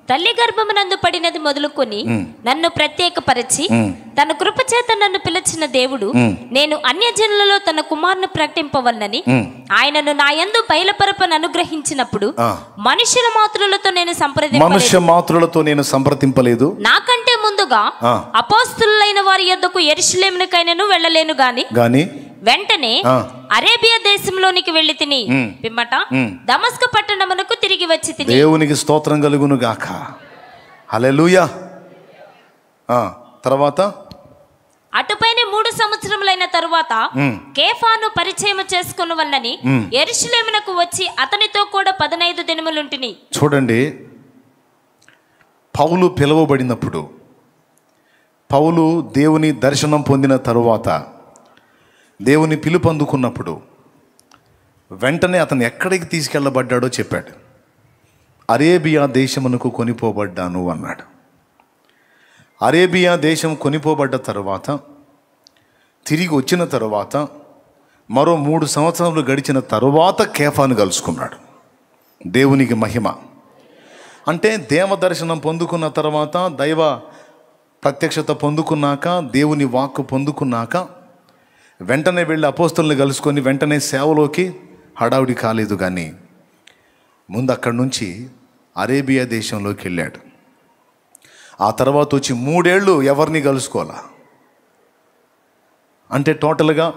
S2: తల్లి గర్భమునందు పడినది మొదలుకొని నన్ను ప్రత్యేకపరిచి తన కృపచేత నన్ను పిలిచిన దేవుడు నేను అన్యజనులలో తన కుమారుని ప్రకటింపవలనని ఆయనను నా యందు బయలుపరపను అనుగ్రహించినప్పుడు మనుష్య మాత్రులతో నేను సంప్రదింపలేదు. నాకంటే ముందుగా అపోస్తలులైన వారి యొద్దకు యెరూషలేమునకైనను వెళ్ళలేను గాని వెంటనే అరేబియా దేశంలోనికి వెళ్ళి తిని పిమ్మట దమస్కు పట్టణమునకు తిరిగి వచ్చి తిని.
S1: దేవునికి స్తోత్రం కలుగును గాక. హల్లెలూయా. తర్వాత
S2: అటుపైన 3 సంవత్సరములైన తరువాత కేఫాను పరిచయం చేసుకున్న వలనని యెరూషలేమునకు వచ్చి అతనితో కూడా 15 దినములుంటిని.
S1: చూడండి, పౌలు పిలువబడినప్పుడు, పౌలు దేవుని దర్శనం పొందిన తరువాత, దేవుని పిలుపు అందుకున్నప్పుడు వెంటనే అతను ఎక్కడికి తీసుకెళ్ళబడ్డాడో చెప్పాడు. అరేబియా దేశమునకు కొనిపోబడ్డాను అన్నాడు. అరేబియా దేశం కొనిపోబడ్డ తరువాత, తిరిగి వచ్చిన తరువాత, మరో 3 సంవత్సరాలు గడిచిన తరువాత కేఫాను కలుసుకున్నాడు. దేవునికి మహిమ. అంటే దేవ దర్శనం పొందుకున్న తర్వాత, దైవ ప్రత్యక్షత పొందుకున్నాక, దేవుని వాక్కు పొందుకున్నాక వెంటనే వెళ్ళి అపోస్తలుని కలుసుకొని వెంటనే సేవలోకి హడావుడి కాలేదు. కానీ ముందు అక్కడి నుంచి అరేబియా దేశంలోకి వెళ్ళాడు. ఆ తర్వాత వచ్చి 3 ఏళ్ళు ఎవరిని కలుసుకోవాలా. అంటే టోటల్గా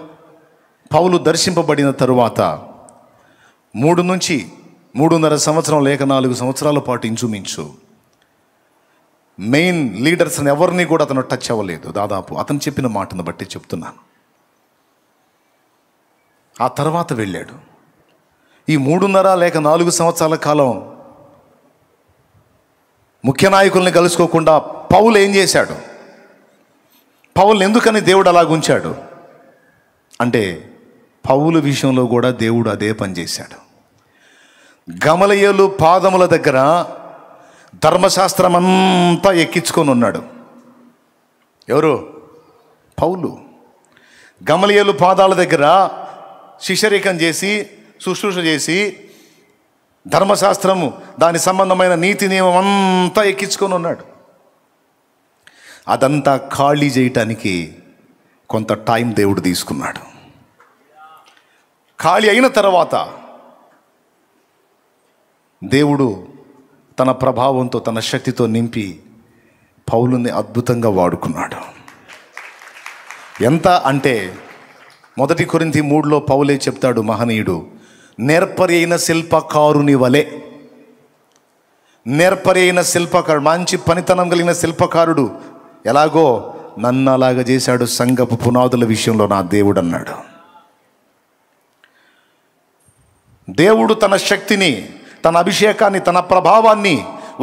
S1: పౌలు దర్శింపబడిన తరువాత 3 నుంచి 3.5 సంవత్సరం లేక 4 సంవత్సరాల పాటు ఇంచుమించు మెయిన్ లీడర్స్ని ఎవరిని కూడా అతను టచ్ అవ్వలేదు. దాదాపు అతను చెప్పిన మాటను బట్టి చెప్తున్నాను. ఆ తర్వాత వెళ్ళాడు. ఈ 3.5 లేక 4 సంవత్సరాల కాలం ముఖ్య నాయకుల్ని కలుసుకోకుండా పౌలు ఏం చేశాడు? పౌలు ఎందుకని దేవుడు అలా ఉంచాడు అంటే, పౌలు విషయంలో కూడా దేవుడు అదే పని చేశాడు. గమలీయేలు పాదముల దగ్గర ధర్మశాస్త్రం అంతా ఎక్కించుకొని ఉన్నాడు. ఎవరు? పౌలు. గమలీయేలు పాదాల దగ్గర శిష్యరికం చేసి, శుశ్రూష చేసి, ధర్మశాస్త్రము దాని సంబంధమైన నీతి నియమం అంతా ఎక్కించుకొని ఉన్నాడు. అదంతా ఖాళీ చేయటానికి కొంత టైం దేవుడు తీసుకున్నాడు. ఖాళీ అయిన తర్వాత దేవుడు తన ప్రభావంతో, తన శక్తితో నింపి పౌలుని అద్భుతంగా వాడుకున్నాడు. ఎంత అంటే, 1 కొరింథీ 3లో పౌలే చెప్తాడు, మహనీయుడు, నేర్పరి అయిన శిల్పకారుని వలె. నేర్పరి అయిన శిల్పకారుడు, మంచి పనితనం కలిగిన శిల్పకారుడు ఎలాగో నన్ను అలాగ చేశాడు సంఘపు పునాదుల విషయంలో నా దేవుడు అన్నాడు. దేవుడు తన శక్తిని, తన అభిషేకాన్ని, తన ప్రభావాన్ని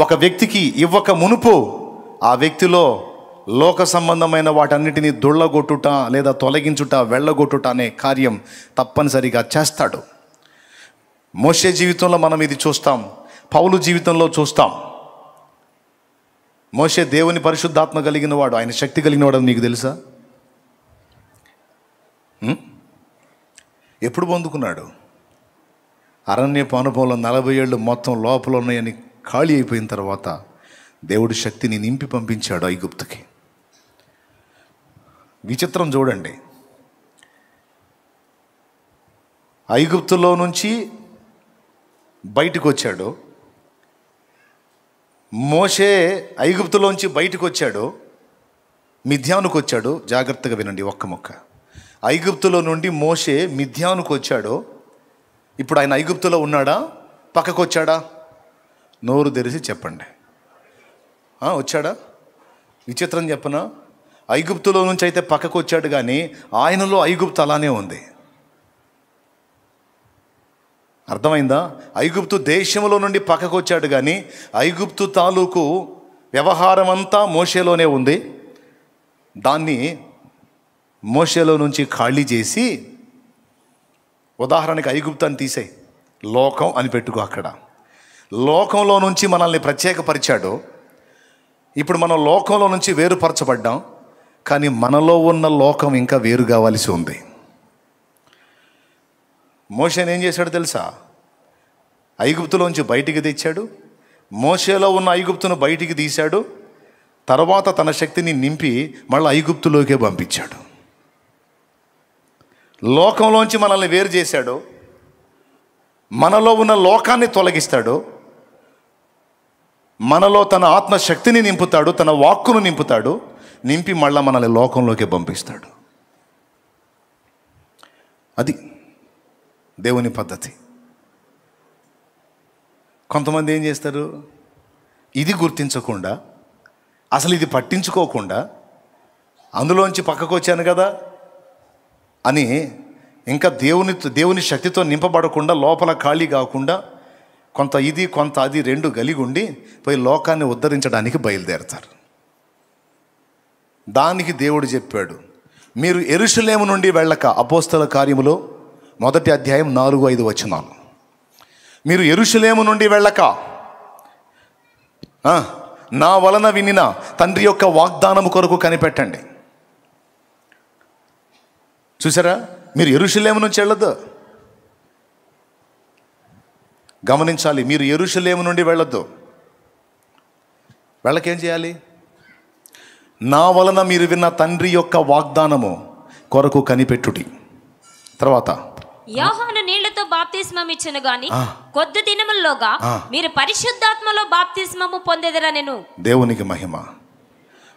S1: ఒక వ్యక్తికి ఇవ్వక మునుపు ఆ వ్యక్తిలో లోక సంబంధమైన వాటన్నిటినీ దొళ్ళగొట్టుట లేదా తొలగించుట, వెళ్ళగొట్టుట అనే కార్యం తప్పనిసరిగా చేస్తాడు. మోషే జీవితంలో మనం ఇది చూస్తాం, పౌలు జీవితంలో చూస్తాం. మోషే దేవుని పరిశుద్ధాత్మ కలిగిన వాడు, ఆయన శక్తి కలిగిన వాడు, మీకు తెలుసా? ఎప్పుడు పొందుకున్నాడు? అరణ్యపు అనుభవంలో 40 ఏళ్ళు మొత్తం లోపల ఉన్నాయని ఖాళీ అయిపోయిన తర్వాత దేవుడు శక్తిని నింపి పంపించాడు ఐగుప్తుకి. విచిత్రం చూడండి, ఐగుప్తులో నుంచి బయటకు వచ్చాడు మోషే. ఐగుప్తులోంచి బయటకు వచ్చాడు, మిద్యానుకు వచ్చాడు. జాగ్రత్తగా వినండి ఒక్క మొక్క. ఐగుప్తులో నుండి మోషే మిద్యానుకు వచ్చాడు. ఇప్పుడు ఆయన ఐగుప్తులో ఉన్నాడా, పక్కకు వచ్చాడా? నోరు తెరిచి చెప్పండి. వచ్చాడా? విచిత్రం చెప్పనా? ఐగుప్తులో నుంచి అయితే పక్కకు వచ్చాడు, కానీ ఆయనలో ఐగుప్తు అలానే ఉంది. అర్థమైందా? ఐగుప్తు దేశంలో నుండి పక్కకు వచ్చాడు, కానీ ఐగుప్తు తాలూకు వ్యవహారం అంతా మోషేలోనే ఉంది. దాన్ని మోషేలో నుంచి ఖాళీ చేసి, ఉదాహరణకి ఐగుప్తు అని తీసేయి, లోకం అని పెట్టుకో. అక్కడ లోకంలో నుంచి మనల్ని ప్రత్యేకపరిచాడు. ఇప్పుడు మనం లోకంలో నుంచి వేరుపరచబడ్డాం, కానీ మనలో ఉన్న లోకం ఇంకా వేరు కావాల్సి ఉంది. మోషేని ఏం చేశాడు తెలుసా? ఐగుప్తులోంచి బయటికి తెచ్చాడు. మోషేలో ఉన్న ఐగుప్తును బయటికి తీశాడు. తర్వాత తన శక్తిని నింపి మళ్ళీ ఐగుప్తులోకే పంపించాడు. లోకంలోంచి మనల్ని వేరు చేశాడు. మనలో ఉన్న లోకాన్ని తొలగిస్తాడు. మనలో తన ఆత్మశక్తిని నింపుతాడు, తన వాక్కును నింపుతాడు. నింపి మళ్ళీ మనల్ని లోకంలోకి పంపిస్తాడు. అది దేవుని పద్ధతి. కొంతమంది ఏం చేస్తారు? ఇది గుర్తించకుండా, అసలు ఇది పట్టించుకోకుండా, అందులోంచి పక్కకు వచ్చాను కదా అని ఇంకా దేవుని శక్తితో నింపబడకుండా, లోపల ఖాళీ కాకుండా, కొంత ఇది కొంత అది రెండు కలిగి ఉండి పోయి లోకాన్ని ఉద్ధరించడానికి బయలుదేరతారు. దానికి దేవుడు చెప్పాడు, మీరు యెరూషలేము నుండి వెళ్ళక, అపోస్తల కార్యములో 1వ అధ్యాయం 4-5 వచనాలు. మీరు యెరూషలేము నుండి వెళ్ళక నా వలన వినిన తండ్రి యొక్క వాగ్దానము కొరకు కనిపెట్టండి. చూసారా? మీరు యెరూషలేము నుంచి వెళ్ళొద్దు. గమనించాలి, మీరు యెరూషలేము నుండి వెళ్ళొద్దు. వెళ్ళకేం చేయాలి? నా వలన మీరు విన్న తండ్రి యొక్క వాగ్దానము కొరకు కనిపెట్టుడి. తర్వాత
S2: యోహాను నీళ్లతో బాప్తిస్మం ఇచ్చెను గాని కొద్ది దినముల్లోగా మీరు పరిశుద్ధాత్మలో బాప్తిస్మము పొందెదరనెను. దేవునికి మహిమ.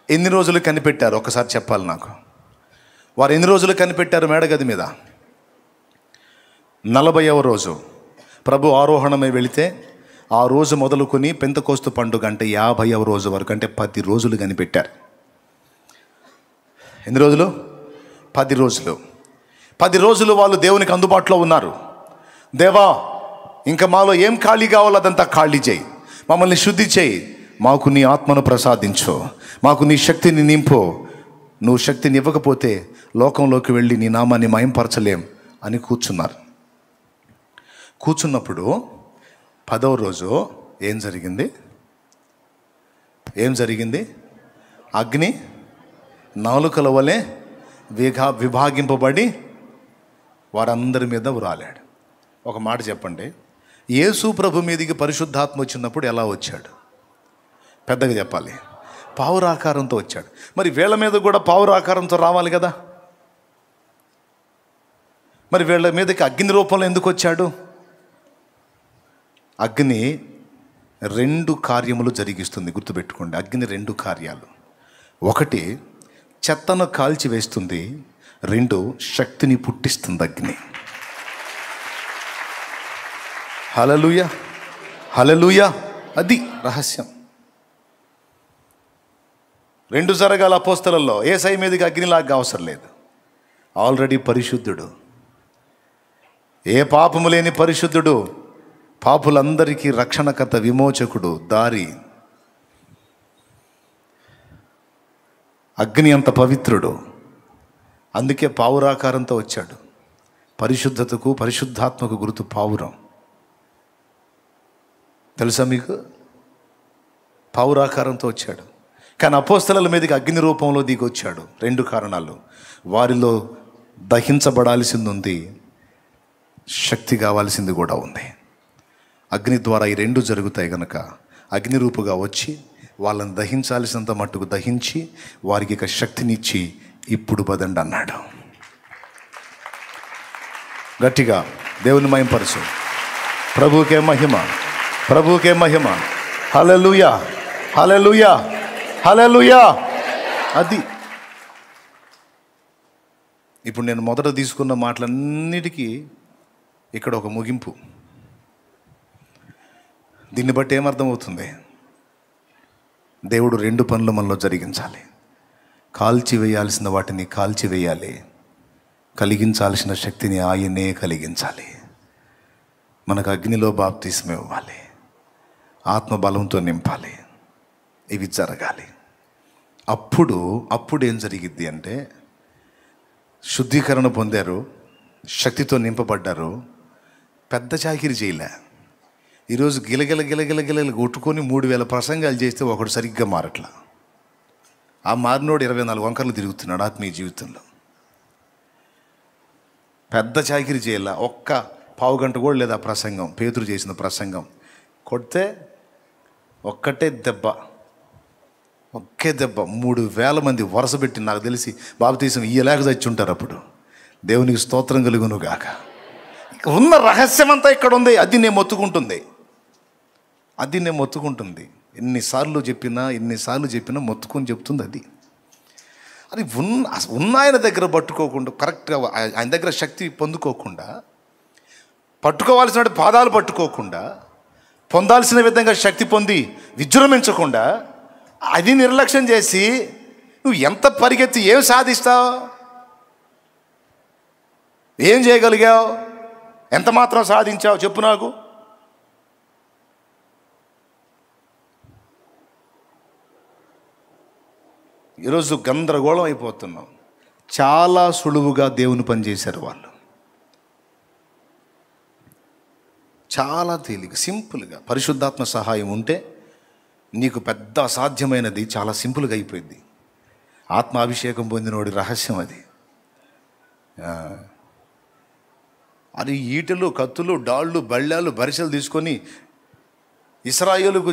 S1: ఎన్ని రోజులు కనిపెట్టారు ఒకసారి చెప్పాలి నాకు. వారు ఎన్ని రోజులు కనిపెట్టారు మేడగది మీద? 40వ రోజు ప్రభు ఆరోహణమై వెళితే ఆ రోజు మొదలుకొని పెంతెకోస్తు పండుగ అంటే 50వ రోజు వరకు, అంటే 10 రోజులు కనిపెట్టారు. ఎన్ని రోజులు? 10 రోజులు. 10 రోజులు వాళ్ళు దేవునికి అందుబాటులో ఉన్నారు. దేవా, ఇంకా మాలో ఏం ఖాళీ కావాలో అదంతా ఖాళీ చేయి, మమ్మల్ని శుద్ధి చేయి, మాకు నీ ఆత్మను ప్రసాదించు, మాకు నీ శక్తిని నింపు. నువ్వు శక్తిని ఇవ్వకపోతే లోకంలోకి వెళ్ళి నీ నామాన్ని మయంపరచలేం అని కూర్చున్నారు. కూర్చున్నప్పుడు 10వ రోజు ఏం జరిగింది? అగ్ని నాలుకల వలె విభాగింపబడి వారందరి మీద ఉరాలాడు. ఒక మాట చెప్పండి, యేసు ప్రభు మీదికి పరిశుద్ధాత్మ వచ్చినప్పుడు ఎలా వచ్చాడు? పెద్దగా చెప్పాలి, పావురాకారంతో వచ్చాడు. మరి వీళ్ళ మీద కూడా పావురాకారంతో రావాలి కదా. మరి వీళ్ళ మీదకి అగ్ని రూపంలో ఎందుకు వచ్చాడు? అగ్ని 2 కార్యములు జరిగిస్తుంది, గుర్తుపెట్టుకోండి. అగ్ని 2 కార్యాలు. 1 చెత్తను కాల్చి వేస్తుంది, 2 శక్తిని పుట్టిస్తుంది అగ్ని. హల్లెలూయా, హల్లెలూయా. అది రహస్యం. 2 జరగాల అపోస్తలలో. యేసయ్య మీదకి అగ్నిలాగా అవసరం లేదు, ఆల్రెడీ పరిశుద్ధుడు, ఏ పాపము లేని పరిశుద్ధుడు, పాపులందరికీ రక్షణకర్త, విమోచకుడు, దారి. అగ్ని అంత పవిత్రుడు, అందుకే పావురాకారంతో వచ్చాడు. పరిశుద్ధతకు పరిశుద్ధాత్మకు గుర్తు పావురం. తెలుసా మీకు? పావురాకారంతో వచ్చాడు. కానీ అపోస్తలుల మీదకి అగ్ని రూపంలో దిగి వచ్చాడు. 2 కారణాలు. వారిలో దహించబడాల్సింది ఉంది, శక్తి కావాల్సింది కూడా ఉంది. అగ్ని ద్వారా ఈ 2 జరుగుతాయి కనుక అగ్ని రూపుగా వచ్చి వాళ్ళని దహించాల్సినంత మట్టుకు దహించి వారికి ఇక శక్తినిచ్చి ఇప్పుడు పదండి అన్నాడు. గట్టిగా దేవుని మహిమపరచు. ప్రభువుకే మహిమ, ప్రభువుకే మహిమ. హల్లెలూయా, హల్లెలూయా, హల్లెలూయా. అది ఇప్పుడు నేను మొదట తీసుకున్న మాటలన్నిటికీ ఇక్కడ ఒక ముగింపు. దీన్ని బట్టి ఏమర్థమవుతుంది? దేవుడు 2 పనులు మనలో జరిగించాలి. కాల్చివేయాల్సిన వాటిని కాల్చివేయాలి, కలిగించాల్సిన శక్తిని ఆయనే కలిగించాలి. మనకు అగ్నిలో బాప్తిస్మం ఇవ్వాలి, ఆత్మబలంతో నింపాలి. ఇవి జరగాలి. అప్పుడు ఏం జరిగిద్ది అంటే, శుద్ధీకరణ పొందారు, శక్తితో నింపబడ్డారు, పెద్ద చాకిరి చేయలే. ఈరోజు గిలగిల గిలగిల గిలగిల కొట్టుకొని 3000 ప్రసంగాలు చేస్తే ఒకడు సరిగ్గా మారట్లా. ఆ మారినోడు 24 వంకర్లు తిరుగుతున్నాడు ఆత్మీయ జీవితంలో. పెద్ద చాకిరి చేయాల, ఒక్క పావు గంట కూడా లేదా ప్రసంగం. పేతురు చేసిన ప్రసంగం కొడితే ఒక్కే దెబ్బ 3000 మంది వరుస పెట్టి, నాకు తెలిసి బాప్తీసం ఇయ్యలేక చచ్చి ఉంటారు. అప్పుడు దేవునికి స్తోత్రం కలుగును గాక. ఉన్న రహస్యం అంతా ఇక్కడ ఉంది. అది నేను మొత్తుకుంటుంది. ఎన్నిసార్లు చెప్పినా మొత్తుకొని చెప్తుంది. అది ఉన్న ఆయన దగ్గర పట్టుకోకుండా, కరెక్ట్గా ఆయన దగ్గర శక్తి పొందుకోకుండా, పట్టుకోవాల్సిన పాదాలు పట్టుకోకుండా, పొందాల్సిన విధంగా శక్తి పొంది విజృంభించకుండా, అది నిర్లక్ష్యం చేసి నువ్వు ఎంత పరిగెత్తి ఏం సాధిస్తావు? ఏం చేయగలిగావు? ఎంత మాత్రం సాధించావు చెప్పు నాకు. ఈరోజు గందరగోళం అయిపోతున్నాం. చాలా సులువుగా దేవుని పని చేశారు వాళ్ళు. చాలా తేలిక, సింపుల్గా. పరిశుద్ధాత్మ సహాయం ఉంటే నీకు పెద్ద అసాధ్యమైనది చాలా సింపుల్గా అయిపోయింది. ఆత్మాభిషేకం పొందినోడి రహస్యం అది. అది ఈటెలు, కత్తులు, డాళ్ళు, బళ్ళాలు, బరిసెలు తీసుకొని ఇశ్రాయేలుకు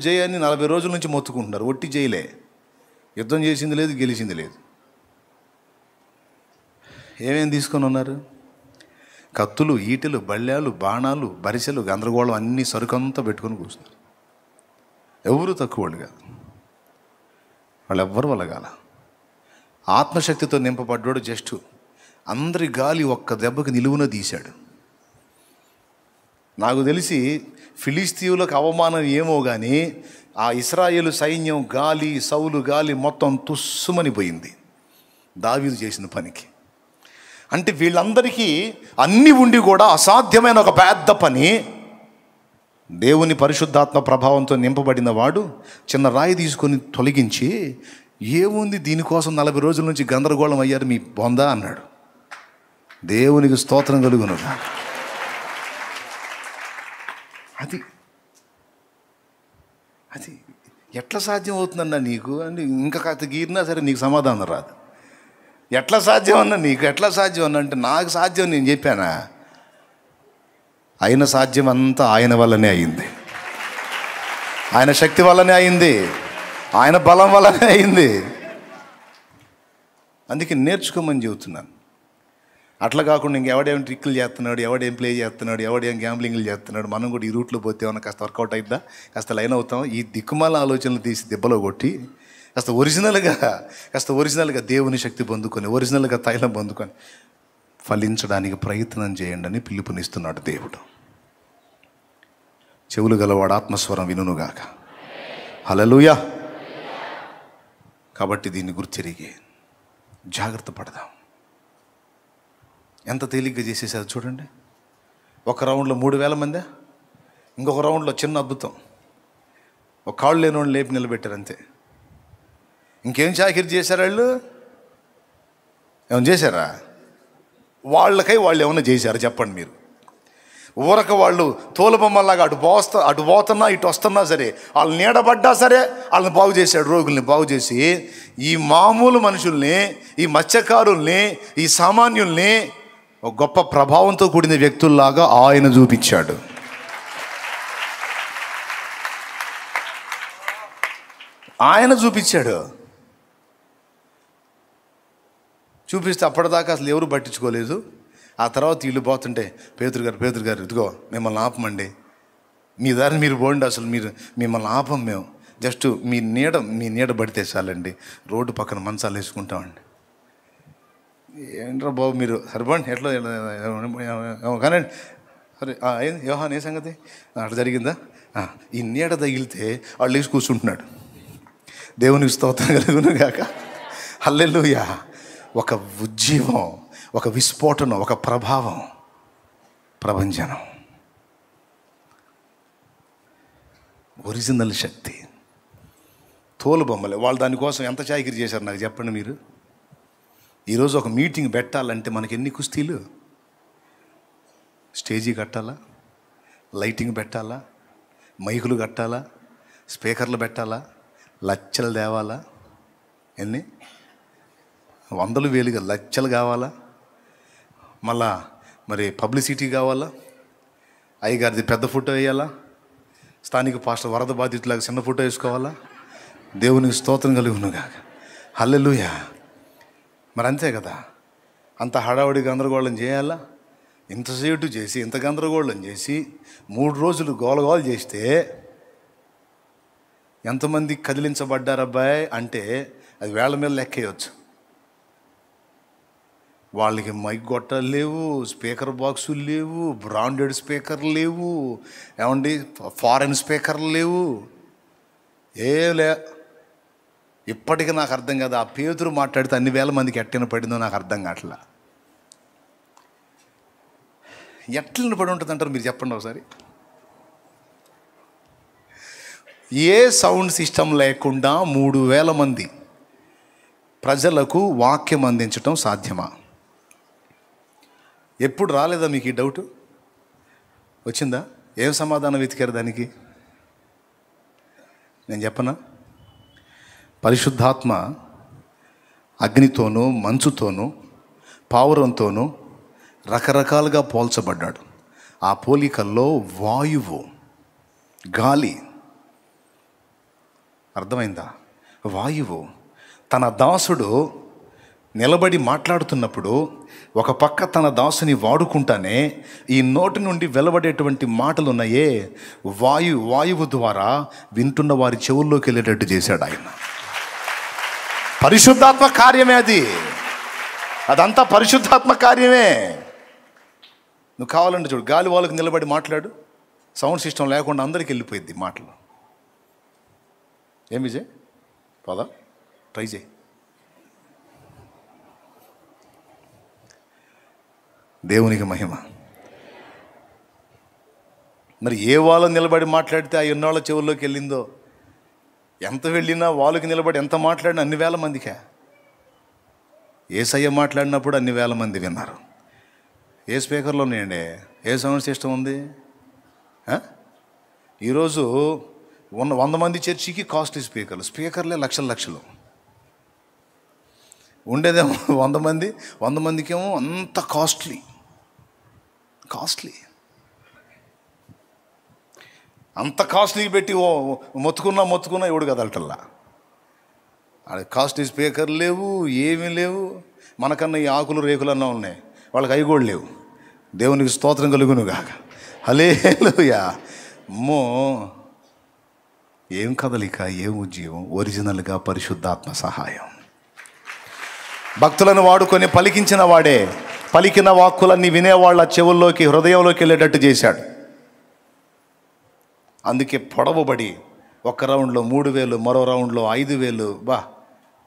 S1: జై అని 40 రోజుల నుంచి మొత్తుకుంటున్నారు. ఒట్టి జైలే. యుద్ధం చేసింది లేదు, గెలిచింది లేదు. ఏమేమి తీసుకొని ఉన్నారు? కత్తులు, ఈటెలు, బళ్ళాలు, బాణాలు, బరిసెలు, గందరగోళం, అన్ని సరుకంతా పెట్టుకొని కూర్చున్నారు. ఎవరు తక్కువ వాళ్ళు కాదు, వాళ్ళెవ్వరు వలగాల. ఆత్మశక్తితో నింపబడ్డాడు. జస్ట్ అందరి గాలి ఒక్క దెబ్బకి నిలువున తీశాడు. నాకు తెలిసి ఫిలిస్తీయులకు అవమానం ఏమో కానీ ఆ ఇశ్రాయేలు సైన్యం గాలి, సౌలు గాలి మొత్తం తుస్సుమని పోయింది దావీదు చేసిన పనికి. అంటే వీళ్ళందరికీ అన్నీ ఉండి కూడా అసాధ్యమైన ఒక పెద్ద పని దేవుని పరిశుద్ధాత్మ ప్రభావంతో నింపబడిన వాడు చిన్న రాయి తీసుకొని తొలగించి, ఏముంది దీనికోసం 40 రోజుల నుంచి గందరగోళం అయ్యారు మీ బొందా అన్నాడు. దేవునికి స్తోత్రం కలుగును. అది అది ఎట్లా సాధ్యం అవుతుందన్నా నీకు అంటే ఇంకా కాస్త గీరినా సరే నీకు సమాధానం రాదు. ఎట్లా సాధ్యం అన్నా నీకు, ఎట్లా సాధ్యం అన్నా అంటే నాకు సాధ్యం నేను చెప్పానా? అయిన సాధ్యం అంతా ఆయన వల్లనే అయింది, ఆయన శక్తి వల్లనే అయింది, ఆయన బలం వల్లనే అయింది. అందుకే నేర్చుకోమని చెబుతున్నాను. అట్లా కాకుండా ఇంకెవడేం ట్రిక్కులు చేస్తున్నాడు, ఎవడేం ప్లే చేస్తున్నాడు, ఎవడేం గ్యాంబ్లింగ్లు చేస్తున్నాడు, మనం కూడా ఈ రూట్లో పోతే ఏమన్నా కాస్త వర్కౌట్ అయిద్దా, కాస్త లైన్ అవుతాం. ఈ దిక్కుమాల ఆలోచనలు తీసి దెబ్బలో కొట్టి కాస్త ఒరిజినల్గా దేవుని శక్తి పొందుకొని, ఒరిజినల్గా తైలం పొందుకొని ఫలించడానికి ప్రయత్నం చేయండి అని పిలుపునిస్తున్నాడు దేవుడు. చెవులు గలవాడు ఆత్మస్వరం వినుగాక. హల్లెలూయా. కాబట్టి దీన్ని గుర్తిరిగి జాగ్రత్త పడదాం. ఎంత తేలిగ్గా చేసేసారు చూడండి. ఒక రౌండ్లో 3000 మందే, ఇంకొక రౌండ్లో చిన్న అద్భుతం, ఒక కాళ్ళు లేని వాళ్ళు లేపి నిలబెట్టారు అంతే. ఇంకేం చాకిరి చేశారు వాళ్ళు? ఏమైనా చేశారా? వాళ్ళకై వాళ్ళు ఏమన్నా చేశారా చెప్పండి మీరు? ఊరక వాళ్ళు తోలుబొమ్మలాగా అటు పోతున్నా ఇటు వస్తున్నా సరే, వాళ్ళు నీడబడ్డా సరే వాళ్ళని బాగు చేశాడు. రోగుల్ని బాగు చేసి ఈ మామూలు మనుషుల్ని, ఈ మత్స్యకారుల్ని, ఈ సామాన్యుల్ని ఒక గొప్ప ప్రభావంతో కూడిన వ్యక్తుల్లాగా ఆయన చూపించాడు. ఆయన చూపించాడు. చూపిస్తే అప్పటిదాకా అసలు ఎవరు పట్టించుకోలేదు. ఆ తర్వాత వీళ్ళు పోతుంటే పేతురు గారు ఇదిగో మిమ్మల్ని ఆపమండి, మీ దారిని మీరు పోండి, అసలు మిమ్మల్ని ఆపం మేము, జస్ట్ మీ నీడ పడితే చాలండి, రోడ్డు పక్కన మంచాలు వేసుకుంటామండి. ఏంట్రా బాబు మీరు సరిపోండి, ఎట్లా కానీ సరే ఏంది యోహాన్ ఏ సంగతి అట్లా జరిగిందా? ఈ నీడ తగిలితే వాళ్ళు వేసి కూర్చుంటున్నాడు. దేవునికి స్తోత్రం కలుగును గాక. హల్లెలూయా. ఒక ఉజ్జీవం, ఒక విస్ఫోటనం, ఒక ప్రభావం, ప్రభంజనం, ఒరిజినల్ శక్తి. తోలు బొమ్మలే వాళ్ళు దానికోసం ఎంత చాకిరీ చేశారు నాకు చెప్పండి మీరు. ఈరోజు ఒక మీటింగ్ పెట్టాలంటే మనకి ఎన్ని కుస్తీలు. స్టేజీ కట్టాలా, లైటింగ్ పెట్టాలా, మైకులు కట్టాలా, స్పీకర్లు పెట్టాలా, లక్షలు తేవాలా, ఎన్ని వందలు వేలుగా లక్షలు కావాలా, మళ్ళా మరి పబ్లిసిటీ కావాలా, అయ్యగారిది పెద్ద ఫోటో వేయాలా, స్థానిక పాస్టర్ వరద బాధితులాగా చిన్న ఫోటో వేసుకోవాలా. దేవునికి స్తోత్రం కలుగునుగా. హల్లెలూయా. మరి అంతే కదా, అంత హడావుడి గందరగోళం చేయాలా? ఇంతసేటు చేసి ఇంత గందరగోళం చేసి 3 రోజులు గోలగోలు చేస్తే ఎంతమంది కదిలించబడ్డారబ్బాయి అంటే అది వేళ్ల మీద లెక్కేయచ్చు. వాళ్ళకి మైక్ గొట్టాలు లేవు, స్పీకర్ బాక్సులు లేవు, బ్రాండెడ్ స్పీకర్లు లేవు, ఏమండి ఫారెన్ స్పీకర్లు లేవు, లే. ఇప్పటికీ నాకు అర్థం కాదు, ఆ పేతురు మాట్లాడితే అన్ని వేల మందికి ఎట్టిన పడిందో నాకు అర్థం కావట్లా. ఎట్లని పడి ఉంటుంది అంటారు మీరు చెప్పండి ఒకసారి. ఏ సౌండ్ సిస్టమ్ లేకుండా 3000 మంది ప్రజలకు వాక్యం అందించటం సాధ్యమా? ఎప్పుడు రాలేదా మీకు ఈ డౌట్? వచ్చిందా? ఏం సమాధానం వెతికారు దానికి? నేను చెప్పనా? పరిశుద్ధాత్మ అగ్నితోనూ మంచుతోనూ పావురంతోనూ రకరకాలుగా పోల్చబడ్డాడు. ఆ పోలికల్లో వాయువు, గాలి, అర్థమైందా? వాయువు తన దాసుడు నిలబడి మాట్లాడుతున్నప్పుడు ఒక పక్క తన దాసుని వాడుకుంటానే ఈ నోటి నుండి వెలువడేటువంటి మాటలు ఉన్నాయే, వాయువు ద్వారా వింటున్న వారి చెవుల్లోకి వెళ్ళేటట్టు చేశాడు ఆయన. పరిశుద్ధాత్మ కార్యమే అది, అదంతా పరిశుద్ధాత్మ కార్యమే. నువ్వు కావాలంటే చూడు, గాలి వాళ్ళకి నిలబడి మాట్లాడు, సౌండ్ సిస్టమ్ లేకుండా అందరికి వెళ్ళిపోయింది మాటలు. ఏం విజయ్ పదా ట్రై చేయి. దేవునికి మహిమ. మరి ఏ వాళ్ళు నిలబడి మాట్లాడితే ఆ ఎన్నోళ్ళ చెవుల్లోకి వెళ్ళిందో, ఎంత వెళ్ళినా వాళ్ళకి నిలబడి ఎంత మాట్లాడినా అన్ని వేల మందికే. యేసయ్య మాట్లాడినప్పుడు అన్ని వేల మంది విన్నారు. ఏ స్పీకర్లో ఉన్నాయండి? ఏ సౌండ్ సిస్టమ్ ఉంది? ఈరోజు 100 మంది చర్చికి కాస్ట్లీ స్పీకర్లే లక్షలు ఉండేదేమో 100 మందికేమో అంత కాస్ట్లీ. అంత కాస్ట్లీ పెట్టి మొత్తుకున్నా ఎవడు కదలటల్లా. అది కాస్ట్లీ స్పీకర్ లేవు, ఏమీ లేవు. మనకన్నా ఈ ఆకులు రేకులన్నా ఉన్నాయి, వాళ్ళకి అవి కూడా లేవు. దేవునికి స్తోత్రం కలుగును గాక. హల్లెలూయా. అమ్మో, ఏం కదలిక, ఏం ఉద్యోగం. ఒరిజినల్గా పరిశుద్ధాత్మ సహాయం. భక్తులను వాడుకొని పలికించిన వాడే పలికిన వాక్కులన్నీ వినేవాళ్ళ చెవుల్లోకి, హృదయంలోకి వెళ్ళేటట్టు చేశాడు. అందుకే పొడవబడి ఒక రౌండ్లో 3000, మరో రౌండ్లో 5000,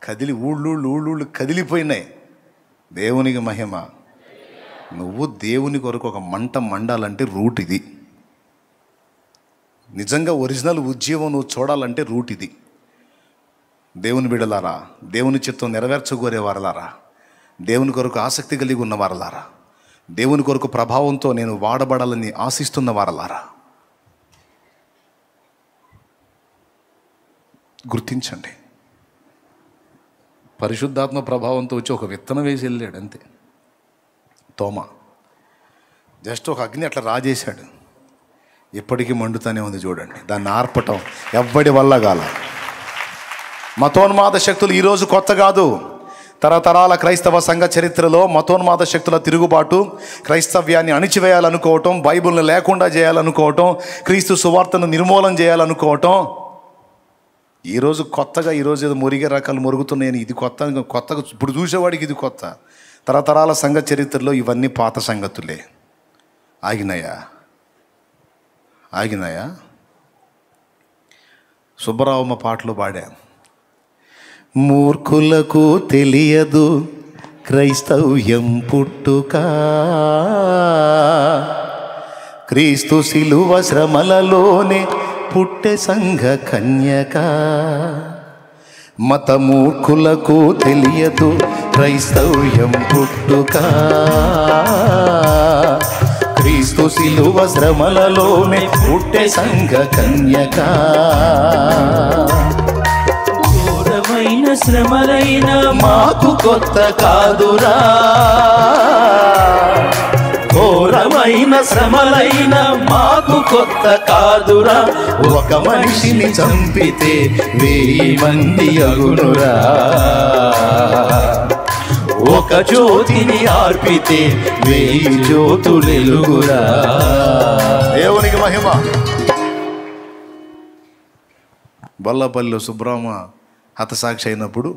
S1: కదిలి ఊళ్ళు కదిలిపోయినాయి. దేవునికి మహిమ. నువ్వు దేవుని కొరకు ఒక మంట మండాలంటే రూట్ ఇది. నిజంగా ఒరిజినల్ ఉద్యోగం నువ్వు చూడాలంటే రూట్ ఇది. దేవుని బిడ్డలారా, దేవుని చిత్తం నెరవేర్చగోరే వారలారా, దేవుని కొరకు ఆసక్తి కలిగి ఉన్న వారలారా, దేవుని కొరకు ప్రభావంతో నేను వాడబడాలని ఆశిస్తున్న వారలారా, గుర్తించండి. పరిశుద్ధాత్మ ప్రభావంతో వచ్చి ఒక విత్తనం వేసి వెళ్ళాడు అంతే. తోమా జస్ట్ ఒక అగ్ని అట్లా రాజేశాడు, ఎప్పటికీ మండుతూనే ఉంది. చూడండి, దాన్ని ఆర్పటం ఎవ్వడి వల్ల కాల. మతోన్మాద శక్తులు ఈరోజు కొత్త కాదు. తరతరాల క్రైస్తవ సంఘ చరిత్రలో మతోన్మాద శక్తుల తిరుగుబాటు, క్రైస్తవ్యాన్ని అణిచివేయాలనుకోవటం, బైబిల్ని లేకుండా చేయాలనుకోవటం, క్రీస్తు సువార్తను నిర్మూలన చేయాలనుకోవటం ఈరోజు కొత్తగా, ఈరోజు ఏదో మురిగే రకాలు మురుగుతున్నాయని ఇది కొత్తగా ఇప్పుడు చూసేవాడికి ఇది కొత్త. తరతరాల సంఘ చరిత్రలో ఇవన్నీ పాత సంగతులే. ఆగినాయా? సుబ్బరావమ్మ పాటలు పాడా. మూర్ఖులకు తెలియదు క్రైస్తవ్యం పుట్టుక, క్రీస్తు శిలువ శ్రమలలోనే పుట్టె సంఘ కన్యక. మత మూర్ఖులకు తెలియదు క్రైస్తవ్యం పుట్టుక, క్రీస్తు శిలువ శ్రమలలోనే పుట్టె సంఘ కన్యక.
S3: ఘోరమైన శ్రమలైన మాకు కొత్త కాదురా, ఘోరమైన శ్రమలైన మాకు కొత్త కాదురా. ఒక మనిషిని చంపితే 1000 మంది అగునురా, ఒక జ్యోతిని ఆర్పితే 1000 జ్యోతులెలుగురా.
S1: దేవునికి మహిమ. బొల్లపల్లిలో సుబ్రహ్మ హతసాక్షి అయినప్పుడు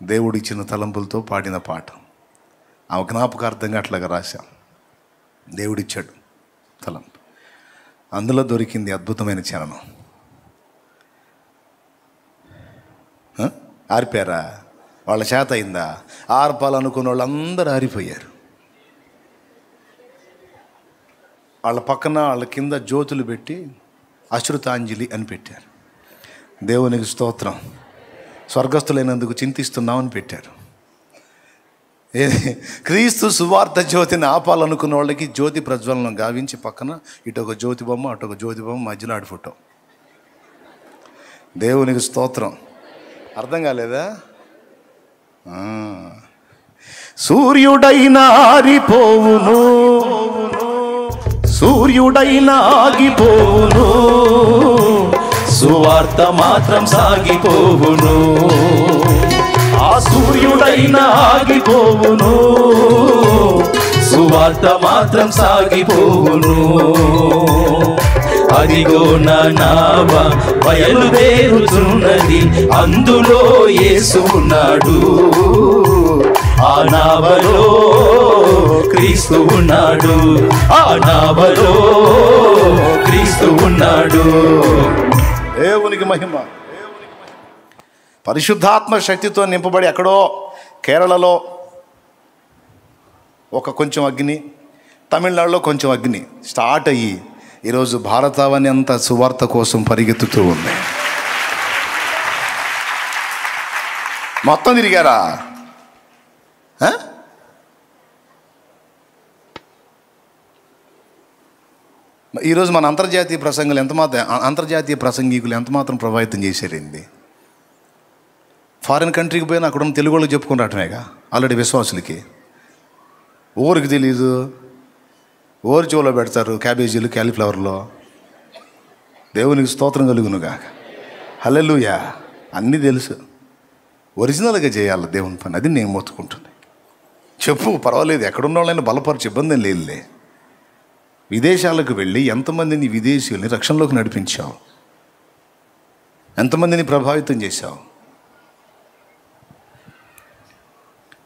S1: దేవుడిచ్చిన తలంపులతో పాడిన పాట, ఆ జ్ఞాపకార్థంగా అట్లాగా రాశాం. దేవుడిచ్చాడు తలంపు, అందులో దొరికింది అద్భుతమైన చరణం. ఆరిపోయారా? వాళ్ళ చేత అయిందా? ఆర్పాలనుకున్న వాళ్ళందరూ ఆరిపోయారు. వాళ్ళ పక్కన వాళ్ళ కింద జ్యోతులు పెట్టి అశ్రుతాంజలి అని పెట్టారు. దేవునికి స్తోత్రం, స్వర్గస్థులైనందుకు చింతిస్తున్నామని పెట్టారు. క్రీస్తు సువార్త జ్యోతిని ఆపాలనుకున్న వాళ్ళకి జ్యోతి ప్రజ్వలనం గావించి పక్కన ఇటు ఒక జ్యోతి బొమ్మ, అటు ఒక జ్యోతి బొమ్మ, మధ్యలో ఆడి ఫోటో. దేవునికి స్తోత్రం. అర్థం కాలేదా? సూర్యుడైనా ఆరిపోవును, సూర్యుడైనా ఆగిపోవును,
S3: సువార్త మాత్రం సాగిపోవును.
S1: ఆ సూర్యుడైనా ఆగిపోవును,
S3: సువార్త మాత్రం సాగిపోవును. అదిగో నా నావ బయలుదేరుతున్నది, అందులో యేసు ఉన్నాడు. ఆ నావలో క్రీస్తు ఉన్నాడు, ఆ నావలో క్రీస్తు ఉన్నాడు.
S1: దేవునికి మహిమ. పరిశుద్ధాత్మ శక్తితో నింపబడి ఎక్కడో కేరళలో ఒక కొంచెం అగ్ని, తమిళనాడులో కొంచెం అగ్ని స్టార్ట్ అయ్యి ఈరోజు భారతావని అంతా సువార్త కోసం పరిగెత్తుతూ ఉంది. మొత్తం తిరిగారా? ఈరోజు మన అంతర్జాతీయ ప్రసంగులు అంతర్జాతీయ ప్రసంగికులు ఎంతమాత్రం ప్రభావితం చేశారండి. ఫారిన్ కంట్రీకి పోయినా అక్కడ ఉన్న తెలుగు వాళ్ళకి చెప్పుకుని రావటమేగా ఆల్రెడీ విశ్వాసులకి. ఊరికి తెలీదు, ఊరి చెవులో పెడతారు క్యాబేజీలు, క్యాలీఫ్లవర్లో. దేవునికి స్తోత్రం కలుగునుగా. హల్లెలూయా. అన్నీ తెలుసు, ఒరిజినల్గా చేయాలి దేవుని పని. అది నేను మొత్తుకుంటుంది. చెప్పు, పర్వాలేదు, ఎక్కడున్న వాళ్ళైనా బలపరచు, ఇబ్బంది లేదులే. విదేశాలకు వెళ్ళి ఎంతమందిని విదేశీయుల్ని రక్షణలోకి నడిపించావు, ఎంతమందిని ప్రభావితం చేశావు.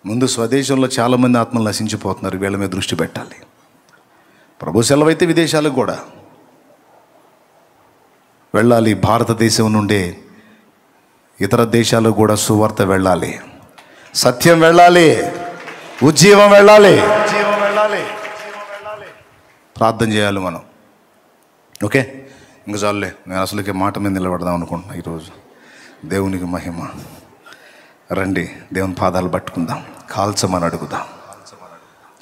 S1: ముందు స్వదేశంలో చాలామంది ఆత్మలు నశించిపోతున్నారు, వీళ్ళ మీద దృష్టి పెట్టాలి. ప్రభు సెలవైతే విదేశాలకు కూడా వెళ్ళాలి. భారతదేశం నుండే ఇతర దేశాలకు కూడా సువార్త వెళ్ళాలి, సత్యం వెళ్ళాలి, ఉజ్జీవం వెళ్ళాలి. ప్రార్థన చేయాలి మనం. ఓకే, ఇంకా చాలులే, నేను అసలుకే మాట మీద నిలబడదాం అనుకుంటున్నా ఈరోజు. దేవునికి మహిమ. రండి, దేవుని పాదాలు పట్టుకుందాం, కాల్చమని అడుగుదాం.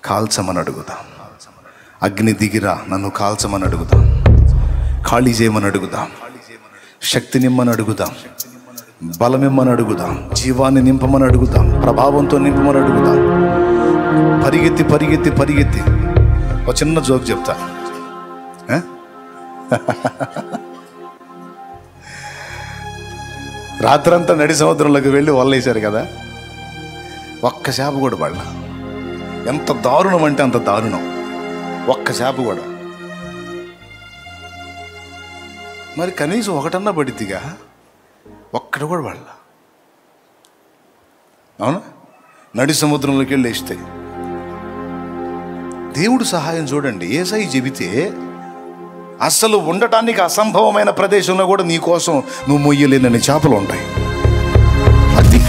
S1: కాల్చమని అడుగుదాం. అగ్ని దిగిరా నన్ను కాల్చమని అడుగుదాం. ఖాళీ చేయమని అడుగుదాం. శక్తి నిమ్మని అడుగుదాం. బలమిమ్మని అడుగుదాం. జీవాన్ని నింపమని అడుగుదాం. ప్రభావంతో నింపమని అడుగుదాం. పరిగెత్తి పరిగెత్తి పరిగెత్తి ఒక చిన్న జోక్ చెప్తా. రాత్రంతా నడి సముద్రంలోకి వెళ్ళి వల్లేశారు కదా, ఒక్క చేప కూడా పడలా. ఎంత దారుణం అంటే అంత దారుణం. ఒక్క చేప కూడా. మరి కనీసం ఒకటన్నా పడిద్దిగా, ఒక్కటి కూడా పడలా. అవునా? నడి సముద్రంలోకి వెళ్ళి వేస్తే దేవుడు సహాయం చూడండి. యేసయ్య చెబితే అస్సలు ఉండటానికి అసంభవమైన ప్రదేశంలో కూడా నీ కోసం నువ్వు మొయ్యలేనని చేపలు ఉంటాయి. అది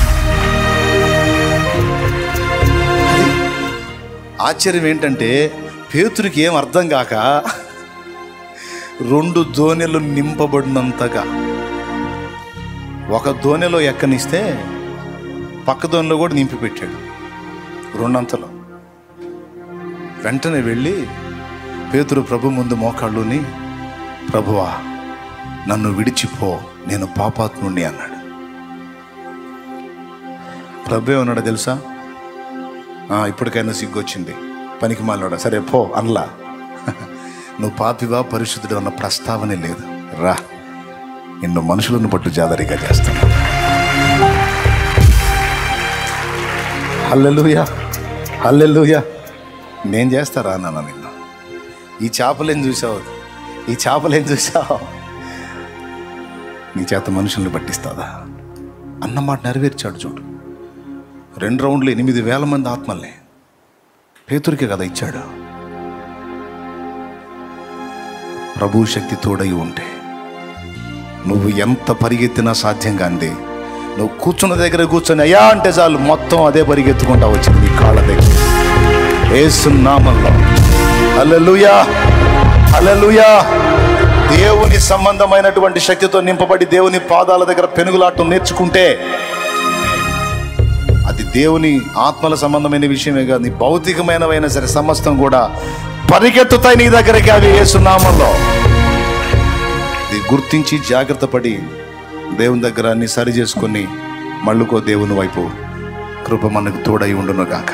S1: ఆశ్చర్యం ఏంటంటే పేతురికి ఏం అర్థం కాక 2 దోణెలు నింపబడినంతగా ఒక దోణెలో ఎక్కనిస్తే పక్క దోణిలో కూడా నింపి పెట్టాడు 2 అంతలో. వెంటనే వెళ్ళి పేతురు ప్రభు ముందు మోకాళ్ళుని, ప్రభువా నన్ను విడిచిపో, నేను పాపాత్ముణ్ణి అన్నాడు. ప్రభు ఏమన్నాడు తెలుసా? ఇప్పటికైనా సిగ్గొచ్చింది, పనికి మాలినాడా, సరే పో అనలా. నువ్వు పాపివా పరిశుద్ధుడు అన్న ప్రస్తావనే లేదు. రా, నిన్ను మనుషులను పట్టు జాదరిగా చేస్తాను. హల్లెలూయా, హల్లెలూయా. నేను చేస్తారా నాన్న నిన్ను? ఈ చేపలేం చూసావు, ఈ చేపలేం చూసావు, నీ చేత మనుషుల్ని పట్టిస్తాదా అన్నమాట నెరవేర్చాడు. చూడు, 2 రౌండ్లు 8,000 మంది ఆత్మల్ని పేతురికే కదా ఇచ్చాడు. ప్రభు శక్తి తోడై ఉంటే నువ్వు ఎంత పరిగెత్తినా సాధ్యం కాంది. నువ్వు కూర్చున్న దగ్గర కూర్చొని అయ్యా అంటే చాలు, మొత్తం అదే పరిగెత్తుకుంటా వచ్చింది నీ కాళ్ళ దగ్గర. యేసు నామములో హల్లెలూయా, హల్లెలూయా. దేవుని సంబంధమైనటువంటి శక్తితో నింపబడి దేవుని పాదాల దగ్గర పెనుగులాటం నేర్చుకుంటే అది దేవుని ఆత్మల సంబంధమైన విషయమే కాదు, నీ భౌతికమైనవైనా సరే సమస్తం కూడా పరిగెత్తుతాయి నీ దగ్గరికి. అవి యేసు నామములో ఇది గుర్తించి జాగ్రత్త పడి దేవుని దగ్గర అన్ని సరి చేసుకొని మళ్ళుకో దేవుని వైపు. కృప మనకు తోడై ఉండును గాక.